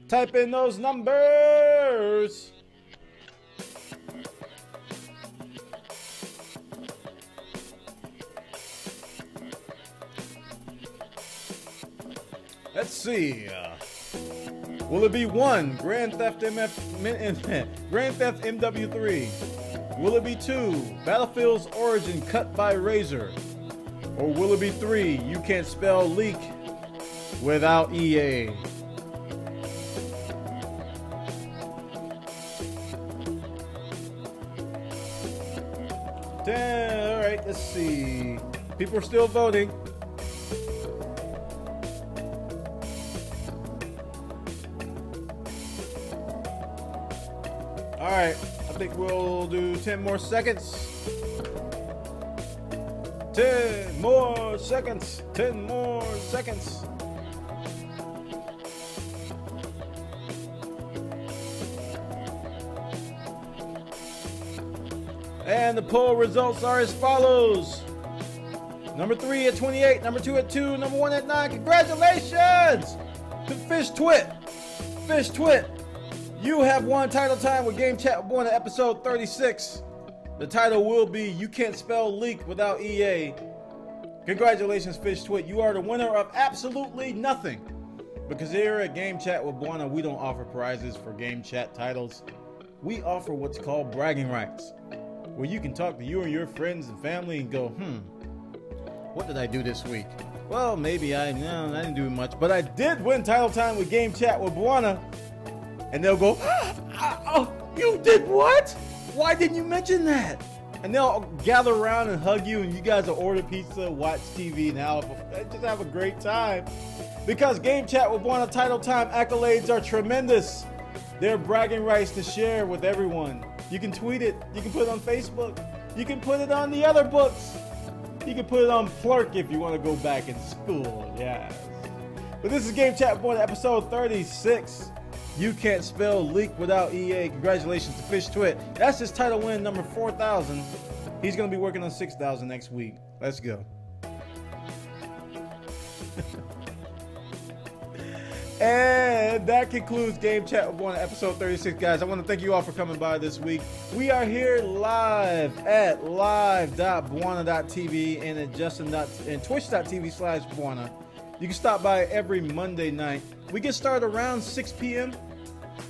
Type in those numbers. Let's see. Will it be 1, Grand Theft MW3? Will it be 2, Battlefield's origin cut by Razer? Or will it be 3, you can't spell leak without EA? Alright, let's see. People are still voting. All right, I think we'll do 10 more seconds. 10 more seconds. 10 more seconds. And the poll results are as follows. Number 3 at 28, number 2 at 2, number 1 at 9. Congratulations to Fish Twit. Fish Twit, you have won Title Time with Game Chat with Bwana, episode 36. The title will be You Can't Spell Leak Without EA. Congratulations, Fish Twit. You are the winner of absolutely nothing. Because here at Game Chat with Bwana, we don't offer prizes for Game Chat titles. We offer what's called bragging rights, where you can talk to you and your friends and family and go, what did I do this week? Well, maybe I didn't do much, but I did win Title Time with Game Chat with Bwana. And they'll go, oh, you did what? Why didn't you mention that? And they'll gather around and hug you, and you guys will order pizza, watch TV, and just have a great time. Because Game Chat with Bwana Title Time accolades are tremendous. They're bragging rights to share with everyone. You can tweet it. You can put it on Facebook. You can put it on the other books. You can put it on Plurk if you want to go back in school. Yes. But this is Game Chat with Bwana, episode 36. You Can't Spell Leak Without EA. Congratulations to Fish Twit. That's his title win number 4,000. He's going to be working on 6,000 next week. Let's go. And that concludes Game Chat with Bwana, episode 36, guys. I want to thank you all for coming by this week. We are here live at live.bwana.tv and at twitch.tv/Bwana. You can stop by every Monday night. We get started around 6 p.m.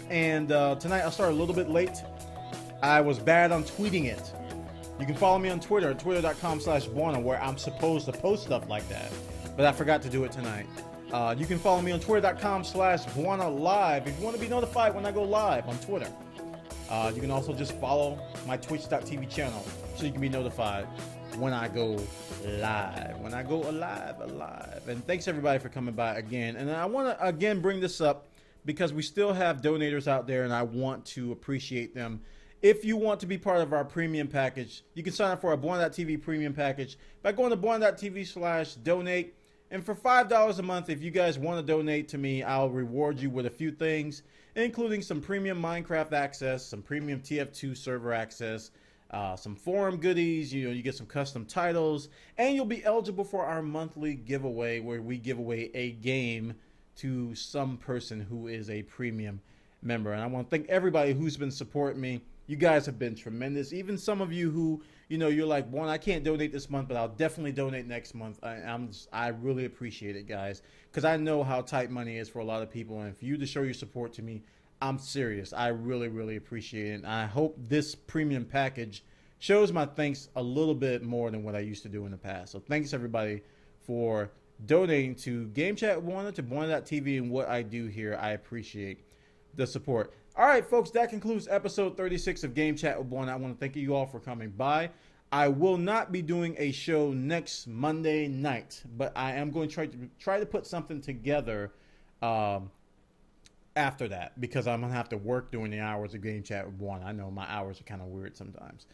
And tonight I'll start a little bit late. I was bad on tweeting it. You can follow me on Twitter at twitter.com/Bwana, where I'm supposed to post stuff like that. But I forgot to do it tonight. You can follow me on twitter.com/Bwana live if you want to be notified when I go live on Twitter. You can also just follow my twitch.tv channel so you can be notified when I go live. When I go alive. And thanks everybody for coming by again. And I want to again bring this up because we still have donators out there and I want to appreciate them. If you want to be part of our premium package, you can sign up for our Bwana.tv premium package by going to Bwana.tv/donate. And for $5 a month, if you guys want to donate to me, I'll reward you with a few things, including some premium Minecraft access, some premium TF2 server access, some forum goodies, you get some custom titles, and you'll be eligible for our monthly giveaway where we give away a game to some person who is a premium member. And I want to thank everybody who's been supporting me. You guys have been tremendous. Even some of you who, you're like, "Bwana, I can't donate this month, but I'll definitely donate next month." I really appreciate it, guys, because I know how tight money is for a lot of people. And for you to show your support to me, I'm serious. I really, really appreciate it. And I hope this premium package shows my thanks a little bit more than what I used to do in the past. So thanks, everybody, for donating to Game Chat with Bwana, to Bwana.tv, and what I do here. I appreciate the support. All right, folks, that concludes episode 36 of Game Chat with Bwana. I want to thank you all for coming by. I will not be doing a show next Monday night, but I am going to try to put something together after that, because I'm going to have to work during the hours of Game Chat with Bwana. I know my hours are kind of weird sometimes.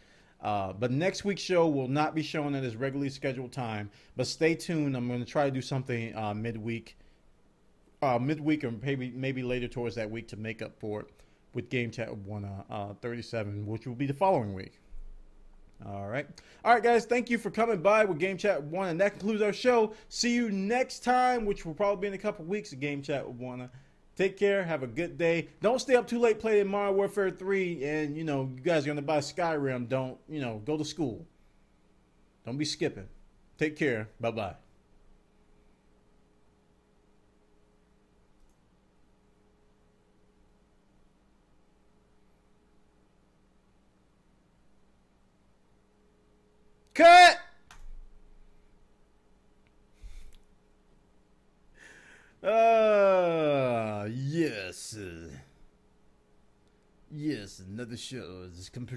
But next week's show will not be showing at its regularly scheduled time, but stay tuned. I'm going to try to do something midweek or maybe later towards that week to make up for it with Game Chat with Bwana 37, which will be the following week. All right, guys. Thank you for coming by with Game Chat with Bwana, and that concludes our show. See you next time, which will probably be in a couple weeks of Game Chat with Bwana. Take care. Have a good day. Don't stay up too late playing Modern Warfare 3. And, you guys are going to buy Skyrim. Don't, go to school. Don't be skipping. Take care. Bye-bye. Cut! Yes. Yes, another show is complete.